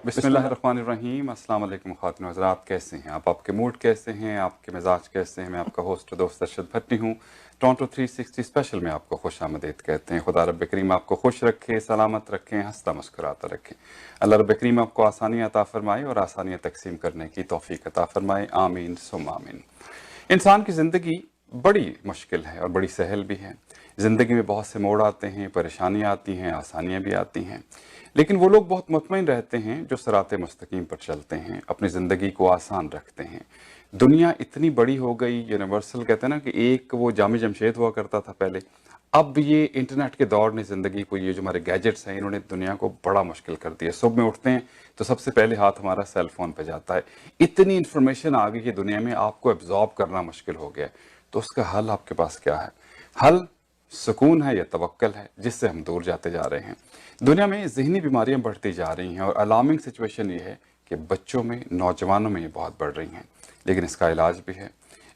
बिस्मिल्लाहिर्रहमानिर्रहीम। अस्सलाम वालेकुम ख़वातीन व हज़रात, कैसे हैं आप? आपके मूड कैसे हैं? आपके मिजाज कैसे हैं? मैं आपका होस्ट दोस्त अरशद भट्टी हूँ। टोरंटो 360 स्पेशल में आपको खुश आमदीद कहते हैं। खुदा रब करीम आपको खुश रखे, सलामत रखें, हंसता मुस्कुराता रखें। अल्लाह रब करीम आपको आसानियाँ अता फरमाए और आसानियाँ तकसीम करने की तौफीक अता फरमाए। आमीन सुम आमीन। इंसान की ज़िंदगी बड़ी मुश्किल है और बड़ी सहल भी है। ज़िंदगी में बहुत से मोड़ आते हैं, परेशानियाँ आती हैं, आसानियाँ भी आती हैं, लेकिन वो लोग बहुत मुतमईन रहते हैं जो सिराते मुस्तकीम पर चलते हैं, अपनी ज़िंदगी को आसान रखते हैं। दुनिया इतनी बड़ी हो गई, यूनिवर्सल कहते हैं ना कि एक वो जामे जमशेद हुआ करता था पहले, अब ये इंटरनेट के दौर ने ज़िंदगी को, ये जो हमारे गैजेट्स हैं, इन्होंने दुनिया को बड़ा मुश्किल कर दिया। सुबह में उठते हैं तो सबसे पहले हाथ हमारा सेल फ़ोन पे जाता है। इतनी इन्फॉर्मेशन आ गई है दुनिया में, आपको एब्जॉर्ब करना मुश्किल हो गया है। तो उसका हल आपके पास क्या है? हल सुकून है या तवक्कल है, जिससे हम दूर जाते जा रहे हैं। दुनिया में ज़हनी बीमारियां बढ़ती जा रही हैं और अलार्मिंग सिचुएशन ये है कि बच्चों में, नौजवानों में ये बहुत बढ़ रही हैं। लेकिन इसका इलाज भी है।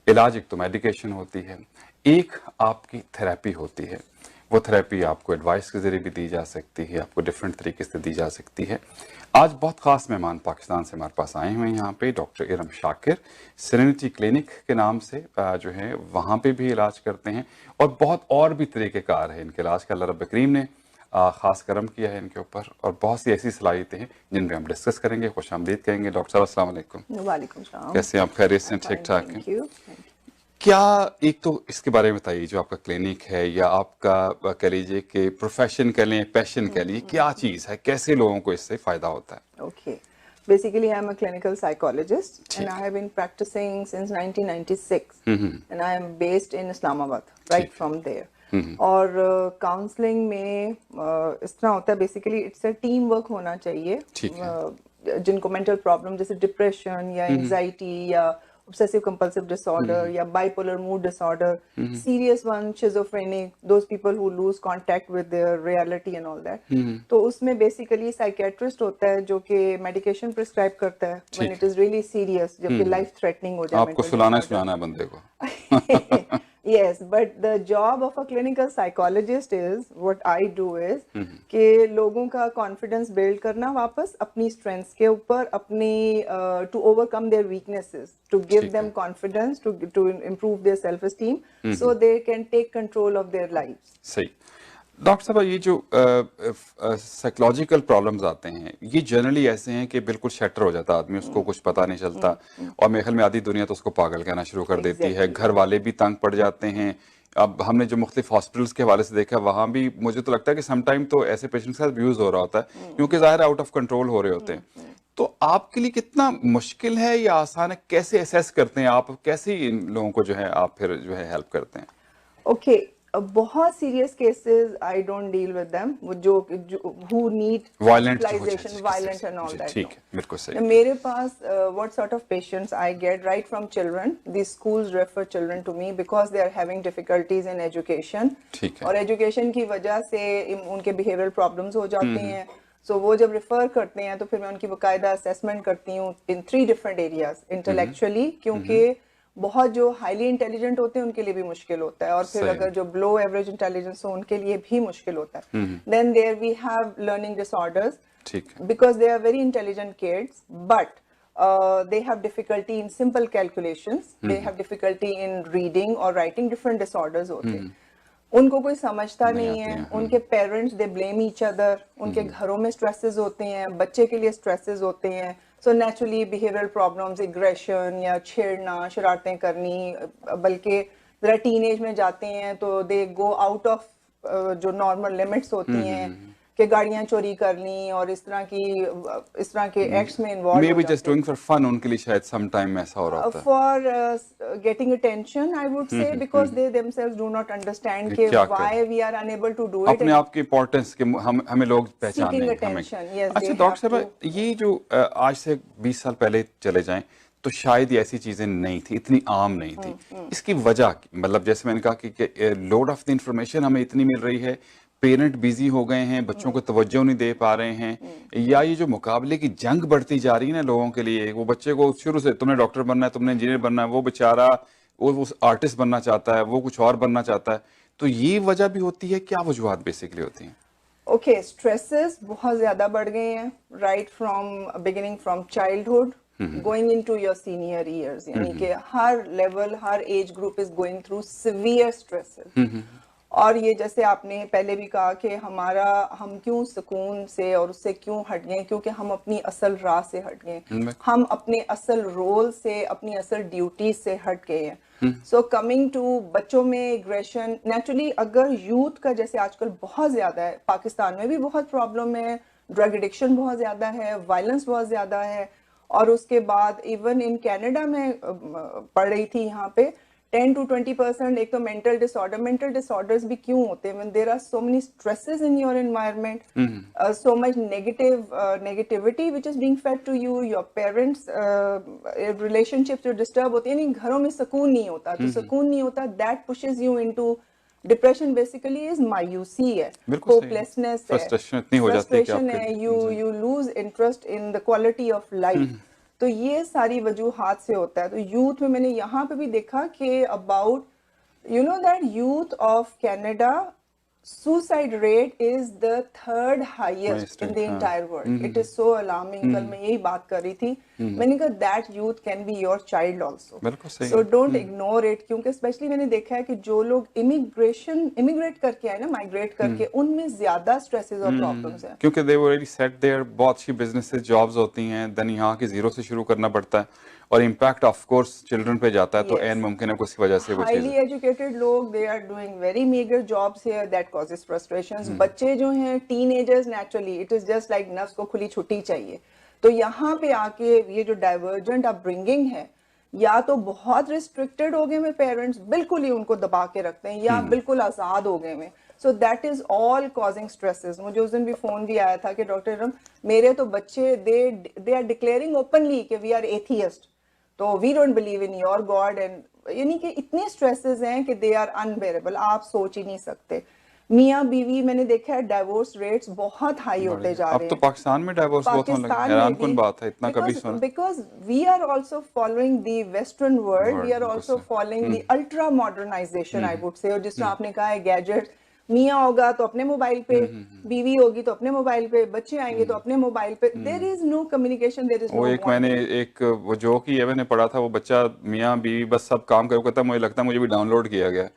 इलाज एक तो मेडिकेशन होती है, एक आपकी थेरेपी होती है। वो थेरेपी आपको एडवाइस के ज़रिए भी दी जा सकती है, आपको डिफरेंट तरीके से दी जा सकती है। आज बहुत ख़ास मेहमान पाकिस्तान से हमारे पास आए हुए हैं। यहाँ पे doctor Iram Shakir serenity clinic के नाम से जो है वहाँ पे भी इलाज करते हैं और बहुत और भी तरीक़ेकार है इनके इलाज का। अल्लाह रब्बुल करीम ने ख़ास करम किया है इनके ऊपर और बहुत सी ऐसी सलाहियतें हैं जिन पर हम डिस्कस करेंगे। खुश आमदीद कहेंगे। डॉक्टर साहब अस्सलाम वालेकुम। वालेकुम सलाम। कैसे हैं आप? खैरियत से? ठीक ठाक हैं? Thank you. क्या, एक तो इसके बारे में बताइए, जो आपका क्लिनिक है या आपका कह लीजिए कि प्रोफेशन कह लें, पैशन कह लीजिए, क्या चीज़ है, कैसे लोगों को इससे फ़ायदा होता है? Okay. Basically, I'm a clinical psychologist and I have been practicing since 1996 and I am based in Islamabad, right from there. और काउंसलिंग में इस तरह होता है, basically it's a team work होना चाहिए। जिनको मेंटल प्रॉब्लम जैसे डिप्रेशन या एंजाइटी या obsessive compulsive disorder या bipolar mood disorder, serious one schizophrenic, those people who lose contact with their reality and all that, तो उसमें basically psychiatrist होता है जो कि medication prescribe करता है when it is really serious, जब कि life threatening हो जाए। आपको सुलाना है बंदे को। Yes, but the job of a clinical psychologist is, what I do is कि लोगों का confidence build करना वापस अपनी strengths के ऊपर, अपनी to overcome their weaknesses, to give them confidence, to improve their self esteem, so they can take control of their lives. सही। डॉक्टर साहब, ये जो साइकोलॉजिकल प्रॉब्लम्स आते हैं, ये जनरली ऐसे हैं कि बिल्कुल शटर हो जाता है आदमी, उसको कुछ पता नहीं चलता और मेरे ख्याल में आधी दुनिया तो उसको पागल कहना शुरू कर देती है। घर वाले भी तंग पड़ जाते हैं। अब हमने जो मुख्तलिफ हॉस्पिटल्स के हवाले से देखा, वहाँ भी मुझे तो लगता है कि समटाइम तो ऐसे पेशेंट्स के साथ अब्यूज़ हो रहा होता है, क्योंकि ज़ाहिर आउट ऑफ कंट्रोल हो रहे होते हैं। तो आपके लिए कितना मुश्किल है या आसान है? कैसे असेस करते हैं आप? कैसे इन लोगों को जो है आप फिर जो है हेल्प करते हैं? Okay, बहुत serious cases I don't deal with them, जो who need hospitalization, violent and all that. ठीक है, बिल्कुल सही। मेरे पास what sort of patients I get right from children. These schools refer children to me because they are having difficulties in education. ठीक है। और education की वजह से उनके behavioral problems हो जाते हैं। So वो जब refer करते हैं तो फिर मैं उनकी बाकायदा assessment करती हूँ in 3 different areas. Intellectually, क्योंकि बहुत जो हाईली इंटेलिजेंट होते हैं उनके लिए भी मुश्किल होता है, और फिर अगर जो बिलो एवरेज इंटेलिजेंस हो उनके लिए भी मुश्किल होता है। Then there we have learning disorders, because they are very intelligent kids but they have difficulty in simple calculations, they have difficulty in reading or writing, different disorders होते हैं। उनको कोई समझता नहीं है, उनके parents they blame each other, उनके घरों में स्ट्रेसेस होते हैं, बच्चे के लिए स्ट्रेसेस होते हैं। So naturally behavioural problems, aggression या छेड़ना, शरारतें करनी, बल्कि जरा टीनेज में जाते हैं तो दे गो आउट ऑफ जो नॉर्मल लिमिट्स होती हैं कि गाड़ियां चोरी कर ली और इस तरह के एक्ट्स में involve may be just doing for fun, उनके लिए शायद सम टाइम ऐसा हो रहा होता है। For getting attention I would say, because they themselves do not understand कि why we are unable to do it. अपने आप की इंपॉर्टेंस के हमें लोग पहचान नहीं हमें। अच्छा डॉक्टर साहब, ये जो आज से 20 साल पहले चले जाएं तो शायद ये ऐसी चीजें नहीं थी, इतनी आम नहीं थी। इसकी वजह मतलब जैसे मैंने कहा कि लोड ऑफ द इंफॉर्मेशन हमें इतनी मिल रही है, पेरेंट बिजी हो गए हैं, बच्चों को तवज्जो नहीं दे पा रहे हैं, या ये जो मुकाबले की जंग बढ़ती जा रही है ना लोगों के लिए, वो बच्चे को शुरू से तुमने डॉक्टर बनना है, तुमने इंजीनियर बनना है, वो बेचारा वो आर्टिस्ट बनना चाहता है, वो कुछ और बनना चाहता है। तो ये वजह भी होती है, क्या वजूहत बेसिकली होती हैं? ओके, स्ट्रेसेस बहुत ज्यादा बढ़ गए हैं, right from beginning from childhood going into your senior years, यानी कि हर लेवल, हर age group is going through severe stresses. और ये जैसे आपने पहले भी कहा कि हम क्यों सुकून से और उससे क्यों हट गए, क्योंकि हम अपनी असल राह से हट गए, हम अपने असल रोल से, अपनी असल ड्यूटी से हट गए हैं। सो कमिंग टू बच्चों में एग्रेशन, नेचुरली अगर यूथ का जैसे आजकल बहुत ज्यादा है, पाकिस्तान में भी बहुत प्रॉब्लम है, ड्रग एडिक्शन बहुत ज्यादा है, वायलेंस बहुत ज्यादा है, और उसके बाद इवन इन कनाडा में पढ़ रही थी यहाँ पे 10 to 20%, एक तो मेंटल डिसऑर्डर्स भी क्यों होते हैं, when there are so many stresses in your environment, so much negativity which is being fed to you, your parents relationships जो डिस्टर्ब होती है, नहीं घरों में सुकून नहीं होता, तो सुकून नहीं होता, that pushes you into depression. Basically is मायूसी है, होपलेसनेस है, फ्रस्ट्रेशन है, you lose interest in the quality of life. तो ये सारी वजूहात से होता है। तो यूथ में मैंने यहाँ पे भी देखा कि about you know that youth of Canada suicide rate is the third highest in the entire world. It is so alarming. कल मैं यही बात कर रही थी, मैंने कहा that youth can be your child also. So don't ignore it, क्योंकि स्पेशली मैंने देखा है कि जो लोग इमिग्रेट करके आए ना, माइग्रेट करके, उनमें ज्यादा स्ट्रेसेस और प्रॉब्लम्स हैं, क्योंकि they were already set there, बहुत सी बिजनेसेस, जॉब्स होती हैं, देन यहाँ के जीरो से शुरू करना पड़ता है, और इम्पैक्ट ऑफ कोर्स चिल्ड्रन पे जाता है। तो एन मुमकिन है उसकी वजह से वो हाईली एजुकेटेड लोग, they are doing very meagre jobs here, that causes frustrations. बच्चे जो हैं teenagers, naturally it is just like नर्स को खुली छुट्टी चाहिए। तो यहाँ पे आके ये जो डाइवर्जेंट अपब्रिंगिंग है, या तो बहुत रिस्ट्रिक्टेड हो गए में पेरेंट्स, बिल्कुल ही उनको दबा के रखते हैं, या बिल्कुल आजाद हो गए में। So that is all causing stresses. मुझे उस दिन भी फोन भी आया था कि डॉक्टर मेरे तो बच्चे दे आर डिक्लेयरिंग ओपनली कि वी आर एथियस्ट, तो we don't believe in your god, and यानी कि इतने स्ट्रेसेस हैं कि दे आर अनबेरेबल, आप सोच ही नहीं सकते। मियाँ बीवी मैंने देखा है डाइवोर्स रेट्स बहुत हाई होते जा रहे हैं। अब तो पाकिस्तान में डाइवोर्स बहुत होने लगे, हैरानकुन बात है, इतना कभी सुना। Because we are also following the western world, we are also following the ultra modernisation, I would say. और जिस तरह आपने कहा है गैजेट्स, मियाँ होगा तो अपने मोबाइल पे, बीवी होगी तो अपने मोबाइल पे, बच्चे आएंगे तो अपने मोबाइल पे, there is no communication, there is no. एक मैंने एक वो जो कि ये मैंने पढ़ा था, वो बच्चा मियाँ बीवी बस सब काम कर करता, मुझे लगता है मुझे भी डाउनलोड किया गया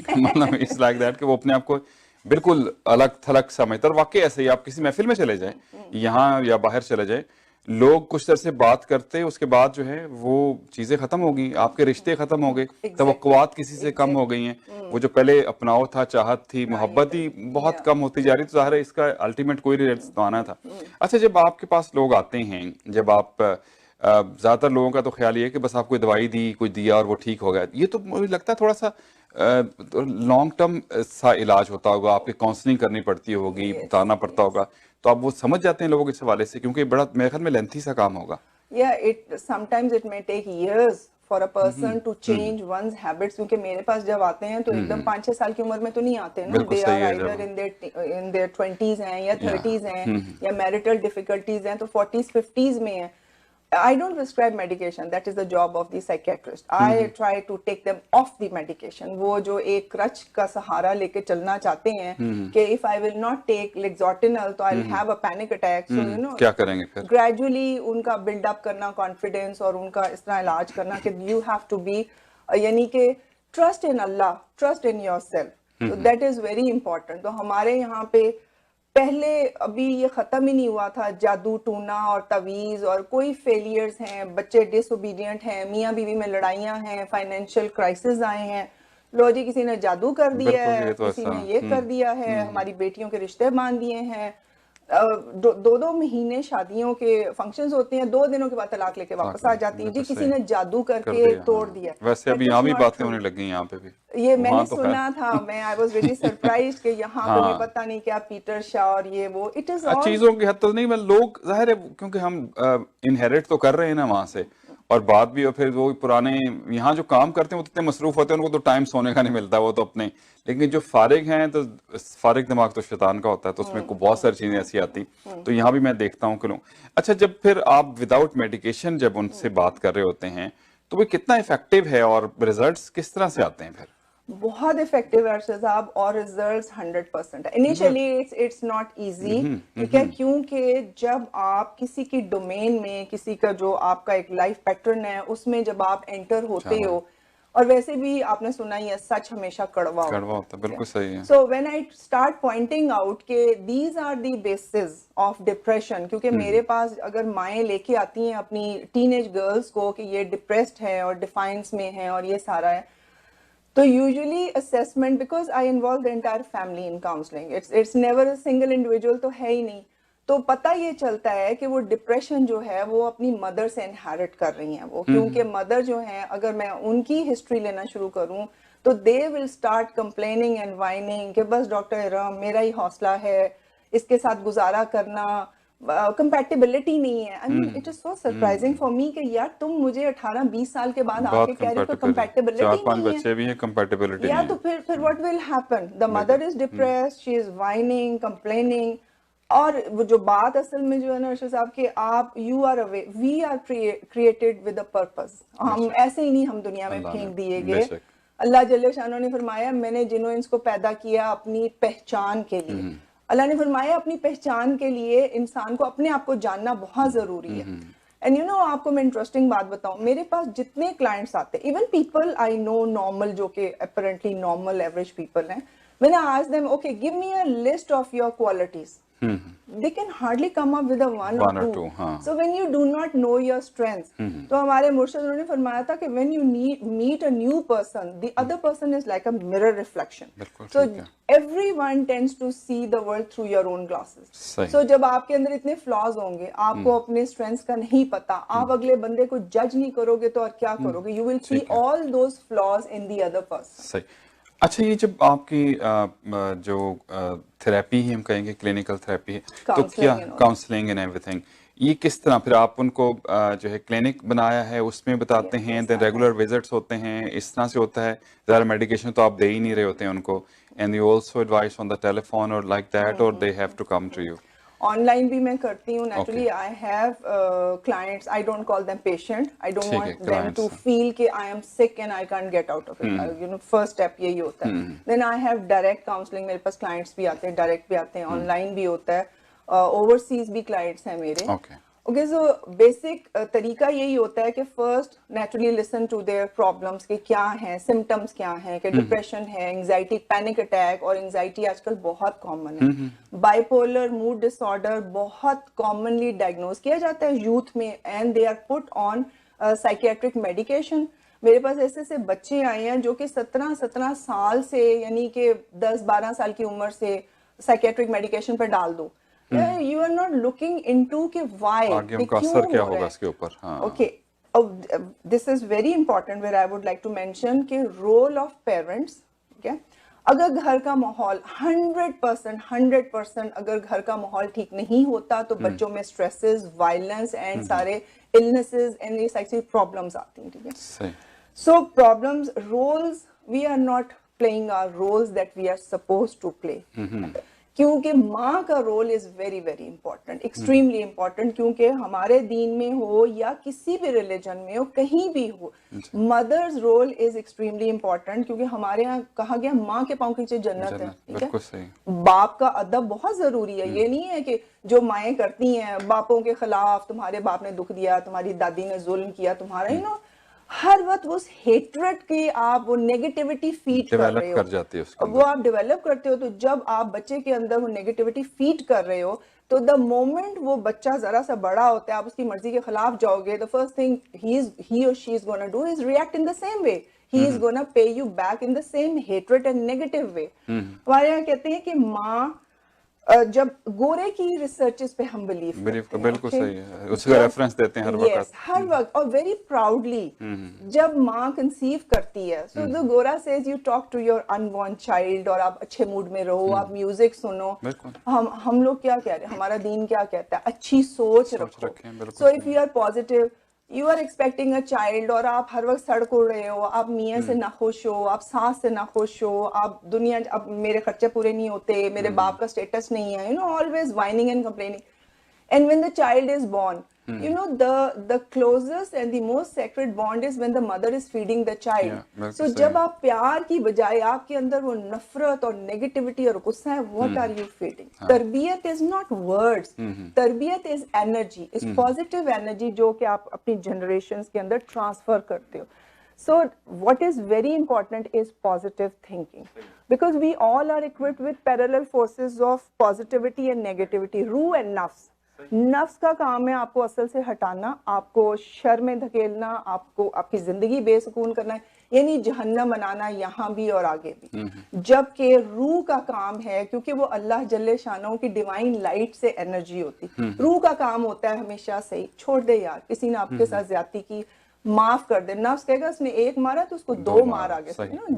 मतलब इट्स लाइक दैट कि वो अपने आप को बिल्कुल अलग थलग समझता। और वाकई ऐसे ही आप किसी महफिल में चले जाएं, यहाँ या बाहर चले जाएं, लोग कुछ देर से बात करते, उसके बाद जो है वो चीजें खत्म हो गई, आपके रिश्ते खत्म हो गए, तवक्कुआत किसी से कम हो गई हैं, वो जो पहले अपनाव था, चाहत थी, मोहब्बत ही बहुत कम होती जा रही। तो ज़ाहिर है इसका अल्टीमेट कोई रिजल्ट तो आना था। अच्छा, जब आपके पास लोग आते हैं, जब आप ज्यादातर लोगों का तो ख्याल ये है कि बस आपको दवाई दी, कुछ दिया और वो ठीक हो गया, ये तो मुझे लगता है थोड़ा सा लॉन्ग टर्म सा इलाज होता होगा, आपकी काउंसलिंग करनी पड़ती होगी, बताना पड़ता होगा, तो आप वो समझ जाते हैं लोगों के इस हवाले से, क्योंकि बड़ा मेरे ख्याल में लेंथी सा काम होगा। Sometimes it may take years for a person to change one's habits, क्योंकि मेरे पास जब आते हैं तो एकदम 5-6 साल की उम्र में तो नहीं आते ना, they are either in their 20s हैं या 30s हैं, या मैरिटल डिफिकल्टीज हैं, तो 40s 50s में हैं। I don't prescribe medication. That is the job of the psychiatrist. I try to take them off the medication. वो जो एक क्रच का सहारा लेके चलना चाहते हैं कि if I will not take Lexotinil तो I'll have a panic attack. So you know, क्या करेंगे फिर? Gradually उनका build up करना confidence और उनका इस तरह इलाज करना कि you have to be यानी कि trust in Allah, trust in yourself. So that is very important. तो हमारे यहाँ पे पहले अभी ये खत्म ही नहीं हुआ था, जादू टूना और तवीज और कोई फेलियर्स हैं, बच्चे डिसोबीडियंट हैं, मियाँ बीवी में लड़ाइयाँ हैं, फाइनेंशियल क्राइसिस आए हैं, लो जी किसी ने जादू कर दिया है, किसी ने ये कर दिया है, हमारी बेटियों के रिश्ते बांध दिए हैं, 2 महीने शादियों के फंक्शंस होते हैं, 2 दिनों के बाद तलाक लेके वापस आ जाती है, जी किसी ने जादू करके तोड़ दिया। वैसे अभी यहाँ भी बातें होने लगी, यहाँ पे भी ये मैंने सुना था, मैं आई वाज वेरी सरप्राइज्ड कि यहाँ पे मैं पता नहीं क्या पीटर शाह और ये वो, इट इज ऑल चीजों की हद तो नहीं, मैं लोग जाहिर है क्योंकि हम इनहेरिट तो कर रहे हैं ना वहां से, और बात भी, और फिर वो पुराने यहाँ जो काम करते हैं वो इतने मसरूफ होते हैं, उनको तो टाइम सोने का नहीं मिलता, वो तो अपने, लेकिन जो फारिग हैं, तो फारिग दिमाग तो शैतान का होता है, तो उसमें बहुत सारी चीजें ऐसी आती, तो यहाँ भी मैं देखता हूँ कि लोग। अच्छा, जब फिर आप विदाउट मेडिकेशन जब उनसे बात कर रहे होते हैं, तो वो कितना इफेक्टिव है और रिजल्ट्स किस तरह से आते हैं फिर? बहुत इफेक्टिव है अरशद साहब, और रिजल्ट्स 100% है। इनिशियली इट्स नॉट इजी, ठीक है, क्योंकि जब आप किसी की डोमेन में, किसी का जो आपका एक लाइफ पैटर्न है उसमें जब आप एंटर होते हो, और वैसे भी आपने सुना ही है सच हमेशा कड़वा होता है, बिल्कुल सही है। So when I start pointing out के these are the basis of depression, क्योंकि मेरे पास अगर माएँ लेके आती हैं अपनी टीनेज गर्ल्स को कि ये डिप्रेस्ड है और डिफाइंस में है और ये सारा है, तो usually assessment, because I involve the entire family in counselling, it's never a single individual, तो है ही नहीं, तो पता ये चलता है कि वो डिप्रेशन जो है वो अपनी मदर से इनहेरिट कर रही हैं वो, क्योंकि मदर जो है, अगर मैं उनकी हिस्ट्री लेना शुरू करूं तो they will start complaining and whining कि बस डॉक्टर इरम मेरा ही हौसला है, इसके साथ गुजारा करना, कंपैटिबिलिटी नहीं है। I mean it is so surprising for me कि यार तुम मुझे 18-20 साल के बाद आके कह रहे हो कि कंपैटिबिलिटी नहीं है, 4-5 बच्चे भी हैं, कंपैटिबिलिटी या तो फिर what will happen, the mother is depressed, she is whining, complaining, और वो जो बात असल में जो है ना अर्शद साहब कि आप you are away, we are created with a purpose, हम ऐसे ही नहीं हम दुनिया में फेंक दिए गए। अल्लाह जल्ले शानो ने फरमाया मैंने जिन्हों इसको पैदा किया अपनी पहचान के लिए, अल्लाह ने फरमाया अपनी पहचान के लिए इंसान को अपने आप को जानना बहुत जरूरी है। एंड यू नो आपको मैं इंटरेस्टिंग बात बताऊं, मेरे पास जितने क्लाइंट्स आते हैं, even people I know normal, जो कि अपेरेंटली नॉर्मल एवरेज पीपल हैं, मैंने ask them okay give me a list of your qualities, they can hardly come up with a one or two. So when you do not know your strengths, तो हमारे मुर्शिद उन्होंने फरमाया था कि when you meet a new person, the other person is like a mirror reflection. So everyone tends to see the world through your own glasses. So जब आपके अंदर इतने flaws होंगे, आपको अपने strengths का नहीं पता, आप अगले बंदे को judge नहीं करोगे तो और क्या करोगे? You will see all those flaws in the other person. सही। अच्छा, ये जब आपकी जो थेरेपी ही हम कहेंगे, क्लिनिकल थेरेपी है, तो क्या काउंसलिंग एंड एवरीथिंग, ये किस तरह फिर आप उनको जो है क्लिनिक बनाया है उसमें बताते हैं, देन रेगुलर विजिट्स होते हैं, इस तरह से होता है? ज़्यादा मेडिकेशन तो आप दे ही नहीं रहे होते हैं उनको, and you also advise on the telephone और लाइक दैट, और they have to come to you? Online भी मैं करती हूँ naturally. I have clients, I don't call them patient, I don't want them to feel कि I am sick and I can't get out of it, you know first step यही होता है। Then I have direct counselling, मेरे पास clients भी आते हैं, direct भी आते हैं, ऑनलाइन भी होता है, ओवरसीज भी क्लाइंट्स हैं मेरे। ओके, सो बेसिक तरीका यही होता है कि first naturally listen to their problems के क्या हैं, सिम्टम्स क्या हैं, कि डिप्रेशन है, एंजाइटी, पैनिक अटैक, और एंजाइटी आजकल बहुत कॉमन है, बाइपोलर मूड डिसऑर्डर बहुत कॉमनली डायग्नोज किया जाता है यूथ में, and they are put on psychiatric medication. मेरे पास ऐसे ऐसे बच्चे आए हैं जो कि 17 साल से, यानी कि 10-12 साल की उम्र से साइकियाट्रिक मेडिकेशन पर डाल दो, you are not looking into कि why, आगे उनका असर क्या होगा इसके ऊपर। Okay, this is very important where I would like to mention कि role of parents, okay? अगर घर का माहौल 100% अगर घर का माहौल ठीक नहीं होता तो बच्चों में स्ट्रेसेस, वायलेंस एंड सारे इलनेसेस एंड ये सारी प्रॉब्लम्स आती हैं, ठीक है? So problems, roles, we are not playing our roles that we are supposed to play. क्योंकि माँ का role is very very important, extremely important, क्योंकि हमारे दीन में हो या किसी भी रिलीजन में हो, कहीं भी हो, mother's role is extremely important, क्योंकि हमारे यहाँ कहा गया माँ के पाँव के नीचे जन्नत है, ठीक है? बाप का अदब बहुत जरूरी है। ये नहीं है कि जो माएँ करती हैं बापों के खिलाफ, तुम्हारे बाप ने दुख दिया, तुम्हारी दादी ने जुल्म किया, तुम्हारा यू नो हर वक्त उस हेट्रेड के आप वो नेगेटिविटी फीड कर रहे हो, जाती है वो आप डेवलप करते हो। तो जब आप बच्चे के अंदर वो नेगेटिविटी फीड कर रहे हो, तो द मोमेंट वो बच्चा जरा सा बड़ा होता है, आप उसकी मर्जी के खिलाफ जाओगे, the first thing he or she is gonna do is react in the same way. He is gonna pay you back in the same hatred and negative way. हमारे यहाँ कहते हैं कि माँ, जब गोरे की रिसर्चेस पे हम बिलीव करते हैं, बिल्कुल सही है, उसका रेफरेंस देते हैं हर वक्त, हर वक्त, और वेरी प्राउडली जब माँ कंसीव करती है, सो द गोरा says you talk to your unborn child, और आप अच्छे मूड में रहो, आप म्यूजिक सुनो। हम लोग क्या कह रहे हैं, हमारा दीन क्या कहता है, अच्छी सोच रखो। So if you are positive, you are expecting a child, और आप हर वक्त सड़क उड़ रहे हो, आप मियाँ से ना खुश हो, आप सास से ना खुश हो, आप दुनिया, अब मेरे खर्चे पूरे नहीं होते, मेरे बाप का स्टेटस नहीं है, you know always whining and complaining, and when the child is born, you know, the closest and the most sacred bond is when the mother is feeding the child. So जब आप प्यार की बजाय आपके अंदर वो नफरत और नेगेटिविटी और गुस्सा है, what are you feeding? तरबियत is not words. तरबियत is energy, is positive energy जो कि आप अपनी generations के अंदर transfer करते हो. So what is very important is positive thinking, because we all are equipped with parallel forces of positivity and negativity. रूह and नफ्स, नफ्स का काम है आपको असल से हटाना, आपको शर में धकेलना, आपको आपकी जिंदगी बेसुकून करना, यानी जहन्नम बनाना यहाँ भी और आगे भी. जबकि रूह का काम है, क्योंकि वो अल्लाह जल्ले शानों की डिवाइन लाइट से एनर्जी होती, रूह का काम होता है हमेशा सही, छोड़ दे यार, किसी ने आपके साथ ज्यादती की, माफ कर दे. नफ्स कहेगा उसने एक मारा तो उसको दो मार आगे,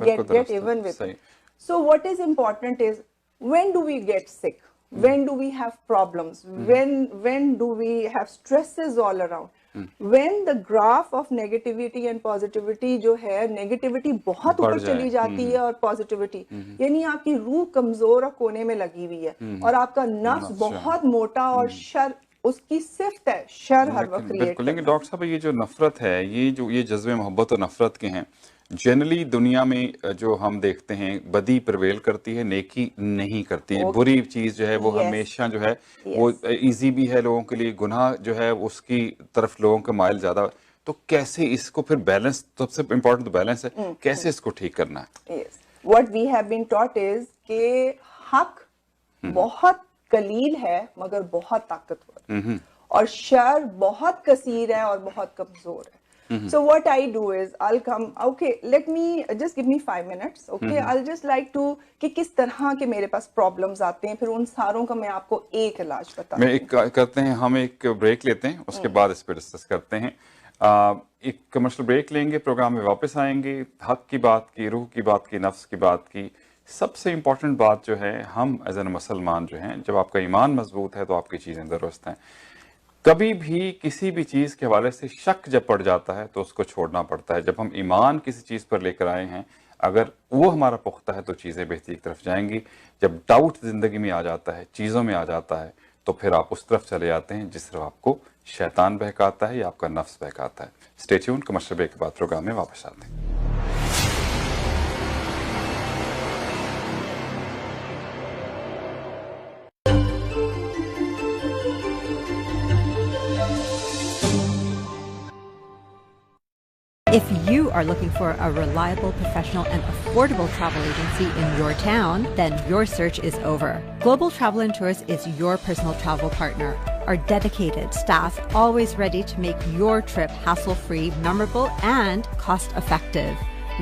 get even with it. So what is important is, when do we get sick? When do we have problems? When do we have stresses all around? When the graph of negativity and positivity जो है, negativity बहुत ऊपर चली जाती है और positivity, यानी आपकी रूह कमजोर और कोने में लगी हुई है और आपका नफ्स बहुत मोटा और शर उसकी सिफ्त है, शर हर वक्त क्रिएट करना. लेकिन डॉक्टर साहब, ये जो नफरत है, ये जज्बे मोहब्बत और नफरत के हैं, जनरली दुनिया में जो हम देखते हैं, बदी प्रवेल करती है, नेकी नहीं करती है. बुरी चीज जो है वो हमेशा जो है वो इजी भी है लोगों के लिए, गुनाह जो है उसकी तरफ लोगों का माइल ज्यादा. तो कैसे इसको फिर बैलेंस, सबसे इम्पोर्टेंट तो बैलेंस है, कैसे इसको ठीक करना है? What we have been taught is कि हक बहुत कलील है मगर बहुत ताकतवर, और शर बहुत कसीर है और बहुत कमजोर है. So what I do is I'll come, okay, let me just give me 5 minutes, okay, I'll just like to कि किस तरह के मेरे पास प्रॉब्लम्स आते हैं, फिर उन सारों का मैं आपको एक इलाज बताऊं. मैं एक करते हैं, हम एक ब्रेक लेते हैं, उसके बाद इस पर डिस्कस करते हैं. एक कमर्शियल ब्रेक लेंगे, प्रोग्राम में वापस आएंगे. हक की बात की, रूह की बात की, नफ्स की बात की. सबसे इम्पोर्टेंट बात जो है, हम एज एन मुसलमान जो हैं, जब आपका ईमान मजबूत है तो आपकी चीज़ें दुरुस्त हैं. कभी भी किसी भी चीज़ के हवाले से शक जब पड़ जाता है तो उसको छोड़ना पड़ता है. जब हम ईमान किसी चीज़ पर लेकर आए हैं, अगर वो हमारा पुख्ता है तो चीज़ें बेहतरी की तरफ जाएंगी. जब डाउट ज़िंदगी में आ जाता है, चीज़ों में आ जाता है, तो फिर आप उस तरफ चले जाते हैं जिस तरफ आपको शैतान बहकाता है या आपका नफ्स बहकाता है. स्टे ट्यून्ड, कमर्शियल ब्रेक के बाद प्रोग्राम में वापस आते हैं. If you are looking for a reliable, professional, and affordable travel agency in your town, then your search is over. Global Travel and Tours is your personal travel partner. Our dedicated staff, always ready to make your trip hassle-free, memorable, and cost-effective.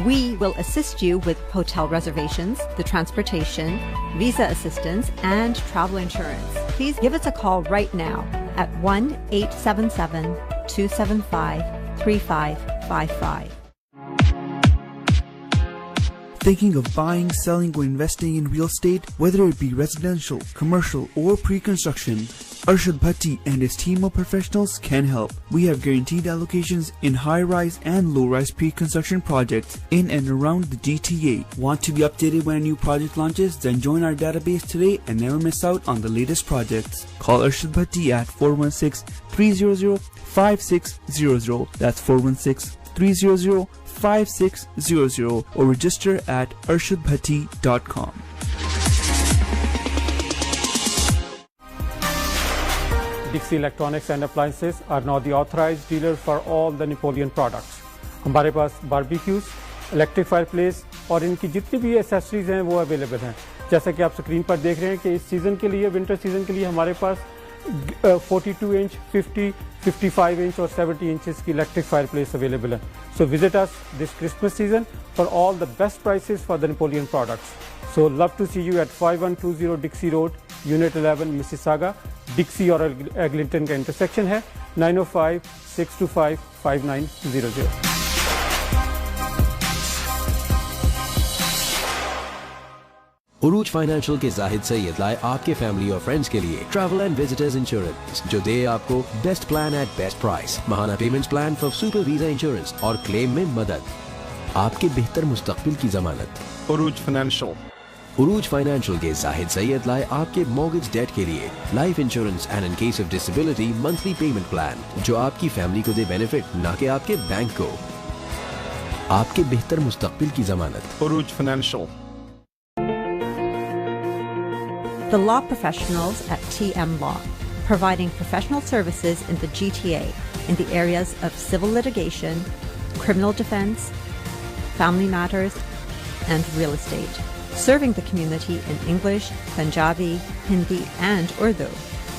We will assist you with hotel reservations, the transportation, visa assistance, and travel insurance. Please give us a call right now at 1-877-275-3555. Thinking of buying, selling, or investing in real estate, whether it be residential, commercial, or pre-construction, Arshad Bhatti and his team of professionals can help. We have guaranteed allocations in high-rise and low-rise pre-construction projects in and around the GTA. Want to be updated when a new project launches? Then join our database today and never miss out on the latest projects. Call Arshad Bhatti at 416-300-5600. That's 416-300-5600, or register at arshadbhatti.com. Dixie Electronics and Appliances are now the authorized dealer for all the Napoleon products. हमारे पास barbecues, electric fire place और इनकी जितनी भी accessories हैं वो available हैं. जैसा कि आप स्क्रीन पर देख रहे हैं कि इस सीज़न के लिए, विंटर सीज़न के लिए हमारे पास 42 इंच, 50, 55 इंच और 70 इंचेस की इलेक्ट्रिक फायर प्लेस अवेलेबल है. So visit us this Christmas season for all the best prices for the Napoleon products. So love to see you at 5120 Dixie Road, Unit 11, Mississauga. Dixie और Eglinton का intersection है. 905-625-5900. उरूज financial के जाहिद सैयद लाए आपके family और friends के लिए travel and visitors insurance, जो दे आपको best plan at best price, महाना payments plan for super visa insurance और क्लेम में मदद, आपके बेहतर मुस्तकबिल की जमानत. उरूज फाइनेंशियल, उरूज फाइनेंशियल के जाहिद सैयद लाए आपके मॉर्गेज डेट के लिए life insurance and in case of disability monthly payment plan, जो आपकी फैमिली को दे बेनिफिट, ना कि आपके बैंक को। आपके बेहतर मुस्तकबिल की जमानत। उरूज financial. The law professionals at TM Law, providing professional services in the GTA in the areas of civil litigation, criminal defense, family matters, and real estate. Serving the community in English, Punjabi, Hindi, and Urdu.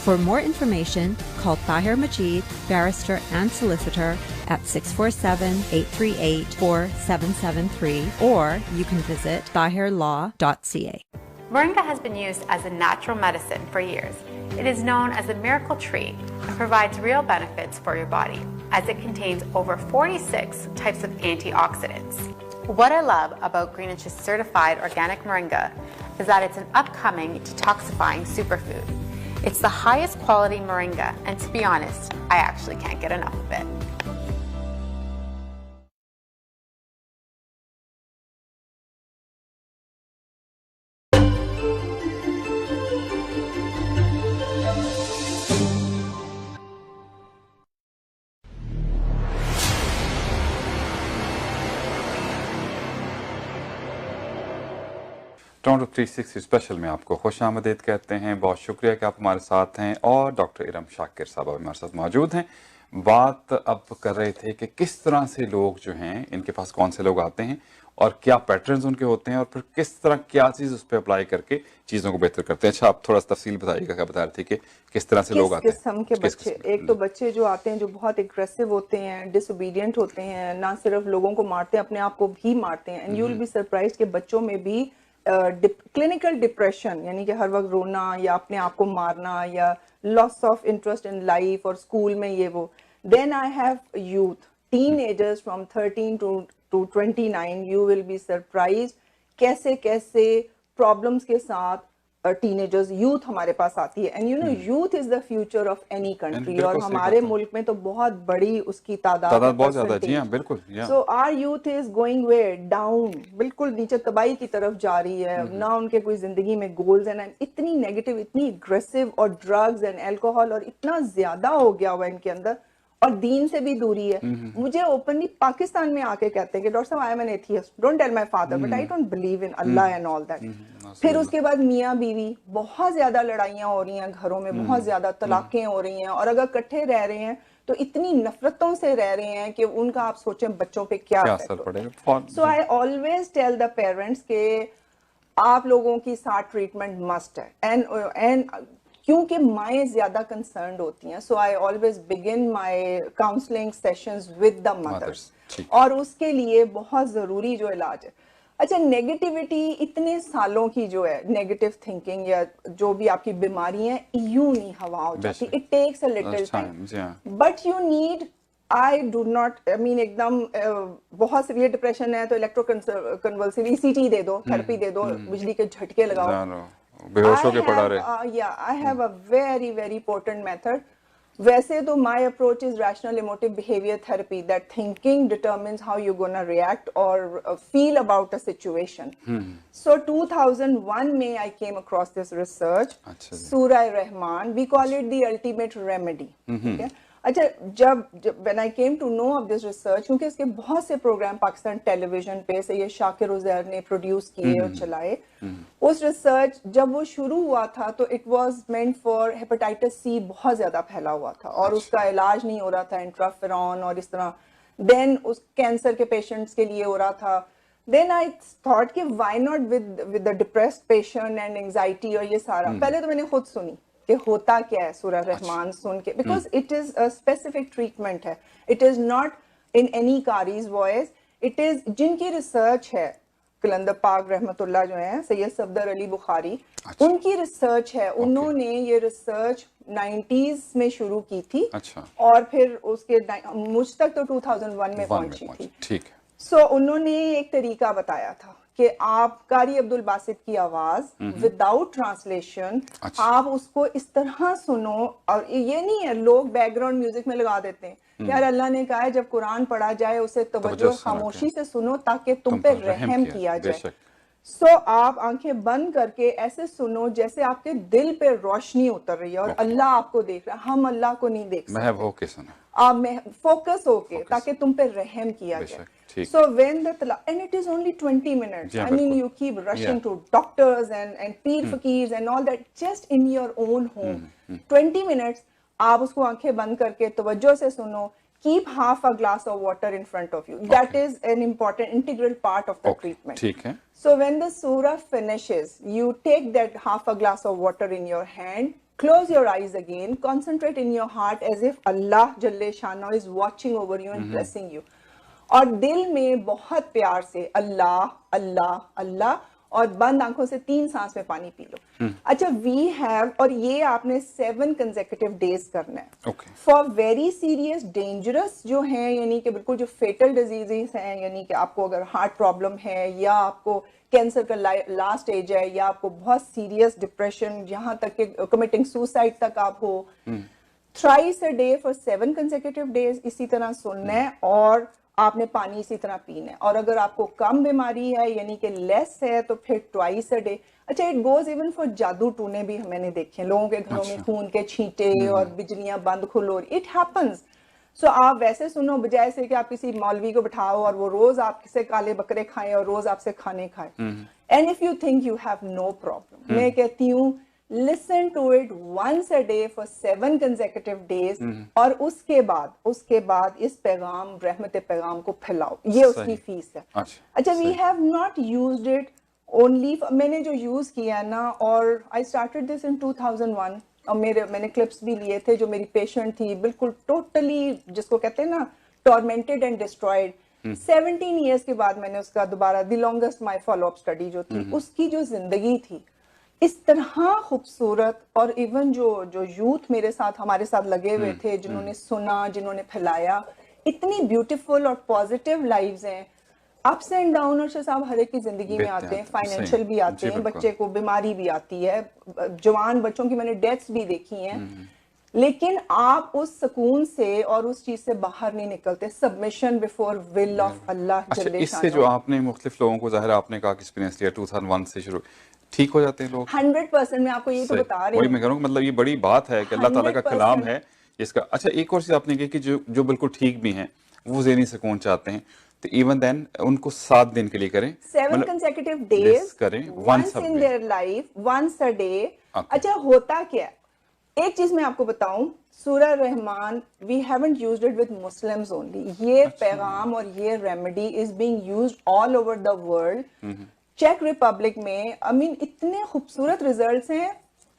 For more information, call Tahir Majid, barrister and solicitor at 647-838-4773, or you can visit tahirlaw.ca. Moringa has been used as a natural medicine for years. It is known as a miracle tree and provides real benefits for your body, as it contains over 46 types of antioxidants. What I love about Greenwich's certified organic moringa is that it's an upcoming detoxifying superfood. It's the highest quality moringa, and to be honest, I actually can't get enough of it. Toronto 360 special में आपको खुश आमदीद कहते हैं। बहुत शुक्रिया कि आप हमारे साथ हैं और डॉक्टर इरम शाकिर साहब हमारे साथ मौजूद हैं। बात अब कर रहे थे कि किस तरह से लोग जो हैं, इनके पास कौन से लोग आते हैं और क्या पैटर्न्स उनके होते हैं और फिर किस तरह क्या चीज़ उस पर अप्लाई करके चीज़ों को बेहतर करते हैं। अच्छा, आप थोड़ा सा तफसील बताइएगा, क्या बता रहे थे कि किस तरह से लोग आते हैं? किस्म के बच्चे, एक तो बच्चे जो आते हैं जो बहुत एग्रेसिव होते हैं, डिसोबीडियंट होते हैं, ना सिर्फ लोगों को मारते हैं, अपने आप को भी मारते हैं। And you will be surprised कि बच्चों में भी क्लिनिकल डिप्रेशन, यानी कि हर वक्त रोना या अपने आप को मारना या loss of interest in life और स्कूल में ये वो। Then I have youth, teenagers from 13 to 29. You will be surprised कैसे कैसे प्रॉब्लम्स के साथ टीनेजर्स, यूथ हमारे पास आती है। And you know, youth is the future of any country, और हमारे मुल्क में तो बहुत बड़ी उसकी तादाद बहुत ज्यादा। जी हाँ, बिल्कुल। So our youth is going way down, बिल्कुल नीचे तबाही की तरफ जा रही है। ना उनके कोई जिंदगी में गोल्स हैं, इतनी नेगेटिव, इतनी एग्रेसिव, और ड्रग्स एंड अल्कोहल और इतना ज्यादा हो गया हुआ इनके अंदर, और दीन से भी दूरी है। मुझे ओपनली पाकिस्तान में आके कहते हैं कि डॉक्टर साहब, I am an atheist, don't tell my father, but I don't believe in Allah and all that. फिर उसके बाद मियाँ बीवी, बहुत ज्यादा लड़ाइयाँ हो रही हैं घरों में, बहुत ज्यादा तलाकें हो रही हैं, और अगर इकट्ठे रह रहे हैं तो इतनी नफरतों से रह रहे हैं कि उनका आप सोचें बच्चों पे क्या असर पड़ेगा। So I always tell the parents के आप लोगों की साथ ट्रीटमेंट मस्ट है, एंड क्योंकि माएँ ज्यादा कंसर्न्ड होती हैं, so I always begin my counselling sessions with the mothers, और उसके लिए बहुत जरूरी जो इलाज है। अच्छा, नेगेटिविटी इतने सालों की जो है, नेगेटिव थिंकिंग या जो भी आपकी बीमारी है, यूं नहीं हवा हो जाती, it takes a little time, but you need, I do not, I mean एकदम बहुत सीवियर डिप्रेशन है तो इलेक्ट्रोकन्वल्सिव ECT दे दो, थेरेपी दे दो, बिजली के झटके लगाओ, बेहोश होके पड़ा रहे। Yeah, I have a very very potent method. वैसे तो my approach is rational emotive behavior therapy, that thinking determines how you're gonna react or feel about a situation. So 2001 में I came across this research, Surah Rahman, we call it the ultimate remedy. Okay? अच्छा, जब when I came to know of this research, क्योंकि इसके बहुत से programme Pakistan television पे से ये शाकिर उज़ैर ने प्रोड्यूस किए और चलाए, उस रिसर्च जब वो शुरू हुआ था तो it was meant for hepatitis C, बहुत ज्यादा फैला हुआ था और उसका इलाज नहीं हो रहा था, इंट्राफेरॉन और इस तरह। देन उस कैंसर के पेशेंट्स के लिए हो रहा था। देन आई थॉट कि why not with the depressed patient and anxiety और ये सारा। पहले तो मैंने खुद सुनी कि होता क्या है सूरह रहमान सुन के, because it is a specific treatment है, it is not in any कारीज वॉइस, इट इज जिनकी रिसर्च है, कलंदर पाक रहमतुल्लाह जो है, सैयद सफदर अली बुखारी, उनकी रिसर्च है। उन्होंने ये रिसर्च 90s में शुरू की थी और फिर उसके मुझ तक तो 2001 में पहुंची थी। ठीक है। सो उन्होंने एक तरीका बताया था कि आप कारी अब्दुल बासित की आवाज विदाउट ट्रांसलेशन आप उसको इस तरह सुनो, और ये नहीं है लोग बैकग्राउंड म्यूजिक में लगा देते हैं। यार अल्लाह ने कहा है जब कुरान पढ़ा जाए उसे तवज्जो खामोशी से सुनो ताकि तुम पे रहम किया जाए। सो आप आंखें बंद करके ऐसे सुनो जैसे आपके दिल पे रोशनी उतर रही है और अल्लाह आपको देख रहा है। हम अल्लाह को नहीं देख सकते। महव होके सुना। आप में फोकस होके ताकि तुम पे रहम किया जाए। सो व्हेन द तला and it is only 20 minutes. I mean you keep rushing to doctors and पीर फकीर्स and all that just in your own home. 20 minutes आप उसको आंखें बंद करके तवज्जो से सुनो। Keep half a glass of water in front of you. That is an important integral part of the treatment. ठीक है. So when the surah finishes, you take that half a glass of water in your hand, close your eyes again, concentrate in your heart as if Allah Jalle Shana is watching over you and blessing you. और दिल में बहुत प्यार से अल्लाह अल्लाह अल्लाह और बंद आंखों से 3 सांस में पानी पी लो। अच्छा वी हैव और ये आपने 7 कंसेक्यूटिव डेज करना है। फॉर वेरी सीरियस डेंजरस जो है यानी कि बिल्कुल जो फेटल डिजीजेस हैं यानी कि आपको अगर हार्ट प्रॉब्लम है या आपको कैंसर का लास्ट स्टेज है या आपको बहुत सीरियस डिप्रेशन जहां तक कि कमिटिंग सुसाइड तक आप हो, thrice a day for 7 consecutive days इसी तरह सुनना है और आपने पानी इसी तरह पीना है। और अगर आपको कम बीमारी है यानी कि लेस है तो फिर ट्वाइस अ डे। अच्छा इट गोज इवन फॉर जादू टूने भी मैंने देखे लोगों के घरों में खून के छींटे और बिजलियां बंद खुलो, इट हैपेंस। सो आप वैसे सुनो बजाय से कि आप किसी मौलवी को बिठाओ और वो रोज आपसे काले बकरे खाएं और रोज आपसे खाने खाए। And if you think you have no problem, मैं कहती हूँ listen to it once a day for 7 consecutive days और उसके बाद इस पैगाम रहमत पैगाम को फैलाओ। ये उसकी फीस है। अच्छा we have not used it only, मैंने जो यूज किया ना और आई स्टार्टेड दिस इन 2001 और मैंने क्लिप्स भी लिए थे जो मेरी पेशेंट थी बिल्कुल टोटली जिसको कहते हैं ना टॉर्मेंटेड एंड डिस्ट्रॉयड। 17 ईयर्स के बाद मैंने उसका दोबारा the longest my follow up study जो थी उसकी जो जिंदगी थी इस तरह खूबसूरत और इवन जो यूथ मेरे साथ हमारे साथ लगे हुए थे जिन्होंने सुना जिन्होंने फैलाया, इतनी ब्यूटीफुल और पॉजिटिव लाइव्स हैं। अप्स एंड डाउन और साहब हर एक की जिंदगी में आते हैं, फाइनेंशियल भी आते हैं, बच्चे को बीमारी भी आती है, जवान बच्चों की मैंने डेथ्स भी देखी हैं, लेकिन आप उस सुकून से और उस चीज से बाहर नहीं निकलते। सबमिशन बिफोर विल ऑफ अल्लाह जल्ले इससे जो आपने मुख्तलिफ लोगों को जाहिर आपने कहा एक्सपीरियंस लिया 2001 से शुरू ठीक हो जाते हैं लोग 100%। मैं आपको ये तो बता रही हूँ, वही मैं कह रहा हूँ मतलब ये बड़ी बात है कि अल्लाह ताला का कलाम है इसका। अच्छा एक और चीज आपने कही कि जो बिल्कुल ठीक भी हैं वो ज़हनी सुकून चाहते हैं तो इवन देन उनको 7 दिन के लिए करें, 7 consecutive days करें once in their life, once a day। अच्छा होता क्या, एक चीज मैं आपको बताऊं, सूरह रहमान we haven't used it with Muslims only. ये पैगाम और ये remedy is being used all over the world. चेक रिपब्लिक में आई मीन इतने खूबसूरत रिजल्ट्स हैं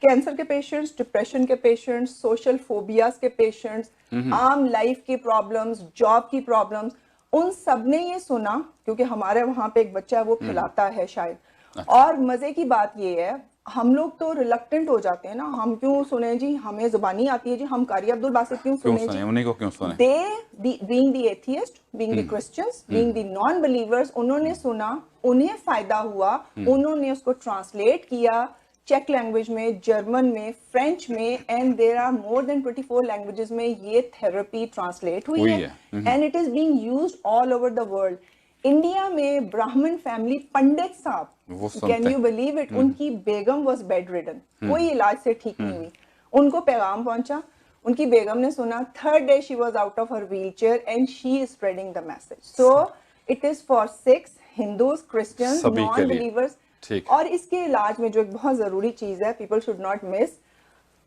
कैंसर के पेशेंट्स, डिप्रेशन के पेशेंट्स, सोशल फोबियाज के पेशेंट्स, आम लाइफ की प्रॉब्लम्स, जॉब की प्रॉब्लम्स, उन सब ने ये सुना क्योंकि हमारे वहां पे एक बच्चा वो खिलाता है शायद। और मजे की बात ये है हम लोग तो रिलक्टेंट हो जाते हैं ना, हम क्यों सुने जी, हमें जुबानी आती है जी, हम कारी अब्दुल बासित क्यों सुने जी, उन्हीं को क्यों सुने। They being the atheist, being the Christians, being the non believers, उन्होंने सुना, उन्हें फायदा हुआ, उन्होंने उसको ट्रांसलेट किया चेक लैंग्वेज में, जर्मन में, फ्रेंच में, and there are more than 24 languages में ये थेरेपी ट्रांसलेट हुई है and it is being used all over the world. India में ब्राह्मण फैमिली पंडित साहब, कैन यू बिलीव इट, उनकी बेगम वाज बेड रिडन, कोई इलाज से ठीक नहीं हुई, उनको पैगाम पहुंचा, उनकी बेगम ने सुना, third day she was out of her wheelchair and she is spreading the message. So it is for six, Hindus, Christians, non believers. और इसके इलाज में जो एक बहुत जरूरी चीज है पीपल शुड नॉट मिस,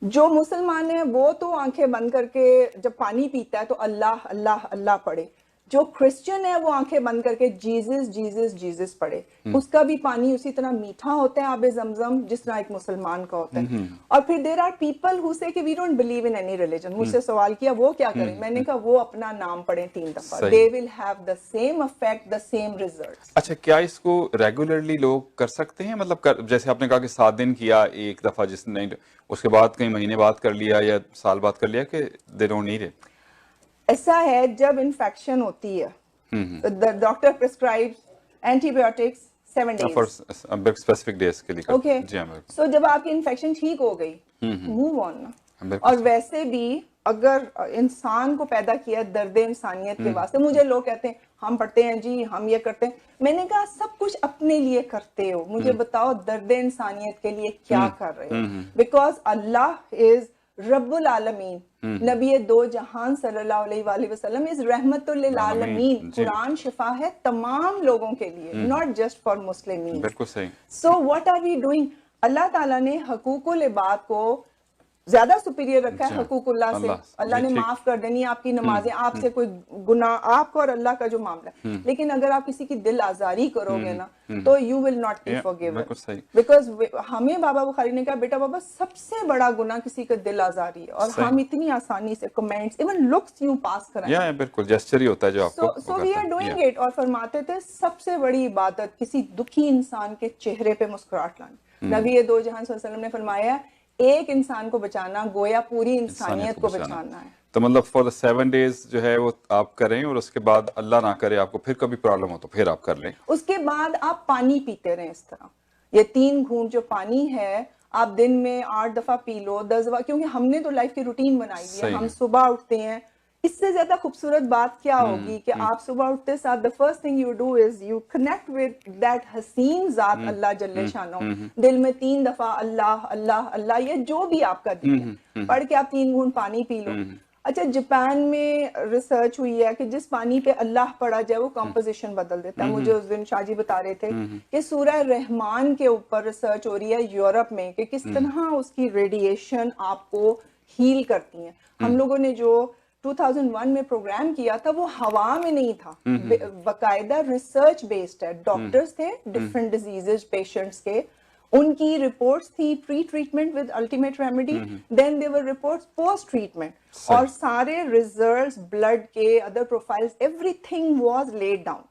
जो मुसलमान है वो तो आंखें बंद करके जब पानी पीता है तो अल्लाह अल्लाह अल्लाह पढ़े, जो क्रिश्चियन है वो आंखें बंद करके जीसस जीसस जीसस पढ़े, उसका भी पानी उसी तरह मीठा होता है आबे जमजम जिस तरह एक मुसलमान का होता है। और फिर there are people who say कि we don't believe in any religion, मुझसे सवाल किया वो क्या करें, मैंने कहा वो अपना नाम पढ़ें 3 दफा, they will have the same effect, the same results. अच्छा क्या इसको रेगुलरली लोग कर सकते हैं, मतलब जैसे आपने कहा कि 7 दिन किया एक दफा, जिसने उसके बाद कई महीने बाद कर लिया या साल बाद कर लिया कि दे डोंट नीड इट? ऐसा है जब इन्फेक्शन होती है the doctor prescribes antibiotics 7 days for specific days के लिए। ओके, सो जब आपकी इन्फेक्शन ठीक हो गई मूव ऑन ना, बिल्कुल और वैसे भी अगर इंसान को पैदा किया दर्द इंसानियत के वास्ते, मुझे लोग कहते हैं हम पढ़ते हैं जी, हम ये करते हैं, मैंने कहा सब कुछ अपने लिए करते हो, मुझे बताओ दर्द इंसानियत के लिए क्या कर रहे हो? बिकॉज अल्लाह इज रब्बुल आलमीन, नबी दो जहान सल्लल्लाहु अलैहि वसल्लम इज रहमतुल लिल आलमीन। कुरान शिफा है तमाम लोगों के लिए, नॉट जस्ट फॉर मुस्लिमीन। बिल्कुल सही। So what are we doing? अल्लाह ताला ने हकूकुल इबाद को ज्यादा सुपीरियर रखा है हकूकुल्लाह से। अल्लाह ने माफ कर देनी आपकी नमाजें, आपसे कोई गुनाह, आपका और अल्लाह का जो मामला है। लेकिन अगर आप किसी की दिल आजारी करोगे ना तो you will not be forgiven, because हमें बाबा बुखारी ने कहा बेटा बाबा सबसे बड़ा गुनाह किसी का दिल आजारी है, और हम इतनी आसानी से कमेंट्स इवन लुक्स यूं पास कराएं। बिल्कुल जेस्चर ही होता है जो आपको। So we are doing it. और फरमाते थे सबसे बड़ी इबादत किसी दुखी इंसान के चेहरे पे मुस्कुराहट लाना। नबी दो जहान सल्लल्लाहु अलैहि वसल्लम ने फरमाया एक इंसान को बचाना गोया पूरी इंसानियत को बचाना है। तो मतलब फॉर द 7 days जो है वो आप करें, और उसके बाद अल्लाह ना करे आपको फिर कभी प्रॉब्लम हो तो फिर आप कर लें। उसके बाद आप पानी पीते रहें इस तरह, ये 3 घूंट जो पानी है आप दिन में 8 दफा पी लो, 10 दफा, क्योंकि हमने तो लाइफ की रूटीन बनाई है, हम सुबह उठते हैं। इससे ज्यादा खूबसूरत बात क्या होगी कि आप सुबह उठते साथ the first thing you do is you connect with that हसीन जात अल्लाह जल्ले शानो। दिल में 3 दफा अल्लाह अल्लाह अल्लाह, ये जो भी आपका दिल है, पढ़ के आप 3 घूंट पानी पी लो। अच्छा, जापान में रिसर्च हुई है कि जिस पानी पे अल्लाह पढ़ा जाए वो कंपोजिशन बदल देता है। मुझे उस दिन शाहजी बता रहे थे कि सूरह रहमान के ऊपर रिसर्च हो रही है यूरोप में कि किस तरह उसकी रेडिएशन आपको हील करती है। हम लोगों ने जो 2001 में प्रोग्राम किया था वो हवा में नहीं था, बकायदा रिसर्च बेस्ड है। डॉक्टर्स थे डिफरेंट डिजीजेस पेशेंट्स के, उनकी रिपोर्ट्स थी pre treatment with ultimate remedy, then their reports post treatment, और सारे रिजल्ट्स, ब्लड के other profiles, everything was laid down.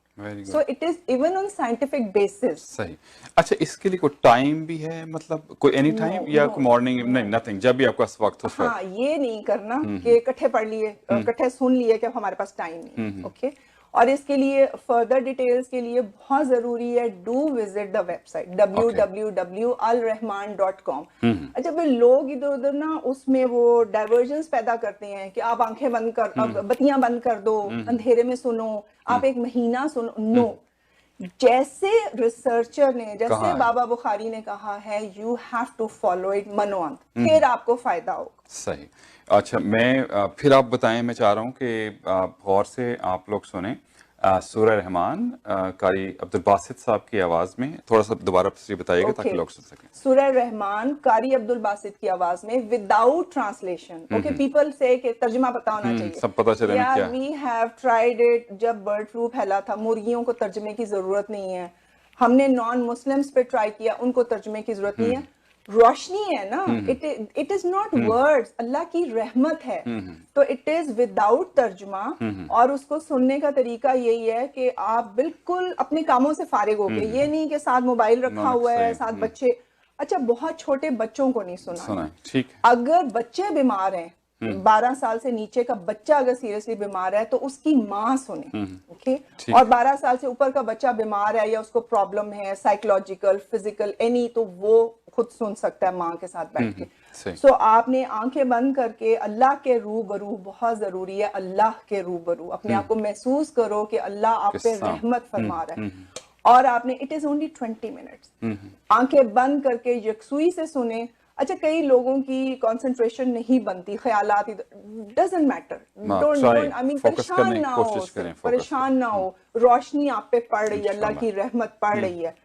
So it is even on scientific basis. सही। अच्छा, इसके लिए कोई टाइम भी है, मतलब कोई एनी टाइम या कोई मॉर्निंग? नहीं, नथिंग, जब भी आपका वक्त हो। हाँ, ये नहीं करना कि इकट्ठे पढ़ लिए, इकट्ठे सुन लिए कि हमारे पास टाइम नहीं। ओके, और इसके लिए फर्दर डिटेल्स के लिए बहुत जरूरी है do visit the website www.alrahman.com। अच्छा, फिर लोग इधर उधर ना उसमें वो डाइवर्जन्स पैदा करते हैं कि आप आंखें बंद कर, बत्तियां बंद कर दो, अंधेरे में सुनो, आप 1 महीना सुनो। नो, जैसे रिसर्चर ने, जैसे बाबा बुखारी ने कहा है, you have to follow it मनोअंत, फिर आपको फायदा होगा। सही। अच्छा, मैं फिर आप बताएं, मैं चाह रहा हूँ कि गौर से आप लोग सुने सूरह रहमान कारी अब्दुल बासित साहब की आवाज में। थोड़ा सा दोबारा बताइएगा ताकि लोग सुन सकें। सूरह रहमान कारी अब्दुल बासित की आवाज में विदाउट ट्रांसलेशन। ओके, पीपल से कि तर्जुमा पता होना चाहिए, सब पता चले क्या। We have tried it. जब बर्ड फ्लू फैला था, मुर्गियों को तर्जुमे की जरूरत नहीं है, हमने नॉन मुस्लिम्स पे ट्राई किया, उनको तर्जुमे की जरूरत नहीं है। रोशनी है ना, इट इज नॉट वर्ड्स, अल्लाह की रहमत है, तो इट इज विदाउट तर्जुमा। और उसको सुनने का तरीका यही है कि आप बिल्कुल अपने कामों से फारिग हो गए, ये नहीं कि साथ मोबाइल रखा हुआ है, साथ बच्चे। अच्छा, बहुत छोटे बच्चों को नहीं सुना, ठीक है। अगर बच्चे बीमार हैं, 12 साल से नीचे का बच्चा अगर सीरियसली बीमार है तो उसकी माँ सुने। ओके, और 12 साल से ऊपर का बच्चा बीमार है या उसको प्रॉब्लम है साइकोलॉजिकल, फिजिकल, एनी, तो वो खुद सुन सकता है माँ के साथ बैठ के। सो आपने आंखें बंद करके अल्लाह के रूबरू, बहुत जरूरी है, अल्लाह के रूबरू अपने आप को महसूस करो कि अल्लाह आप पे रहमत फरमा रहा है। और आपने, इट इज ओनली 20 मिनट्स, आंखें बंद करके यकसुई से सुने। अच्छा, कई लोगों की कंसंट्रेशन नहीं बनती, ख्यालात, doesn't matter, don't, I mean परेशान ना हो, रोशनी आप पे पड़ रही है, अल्लाह की रहमत पड़ रही है।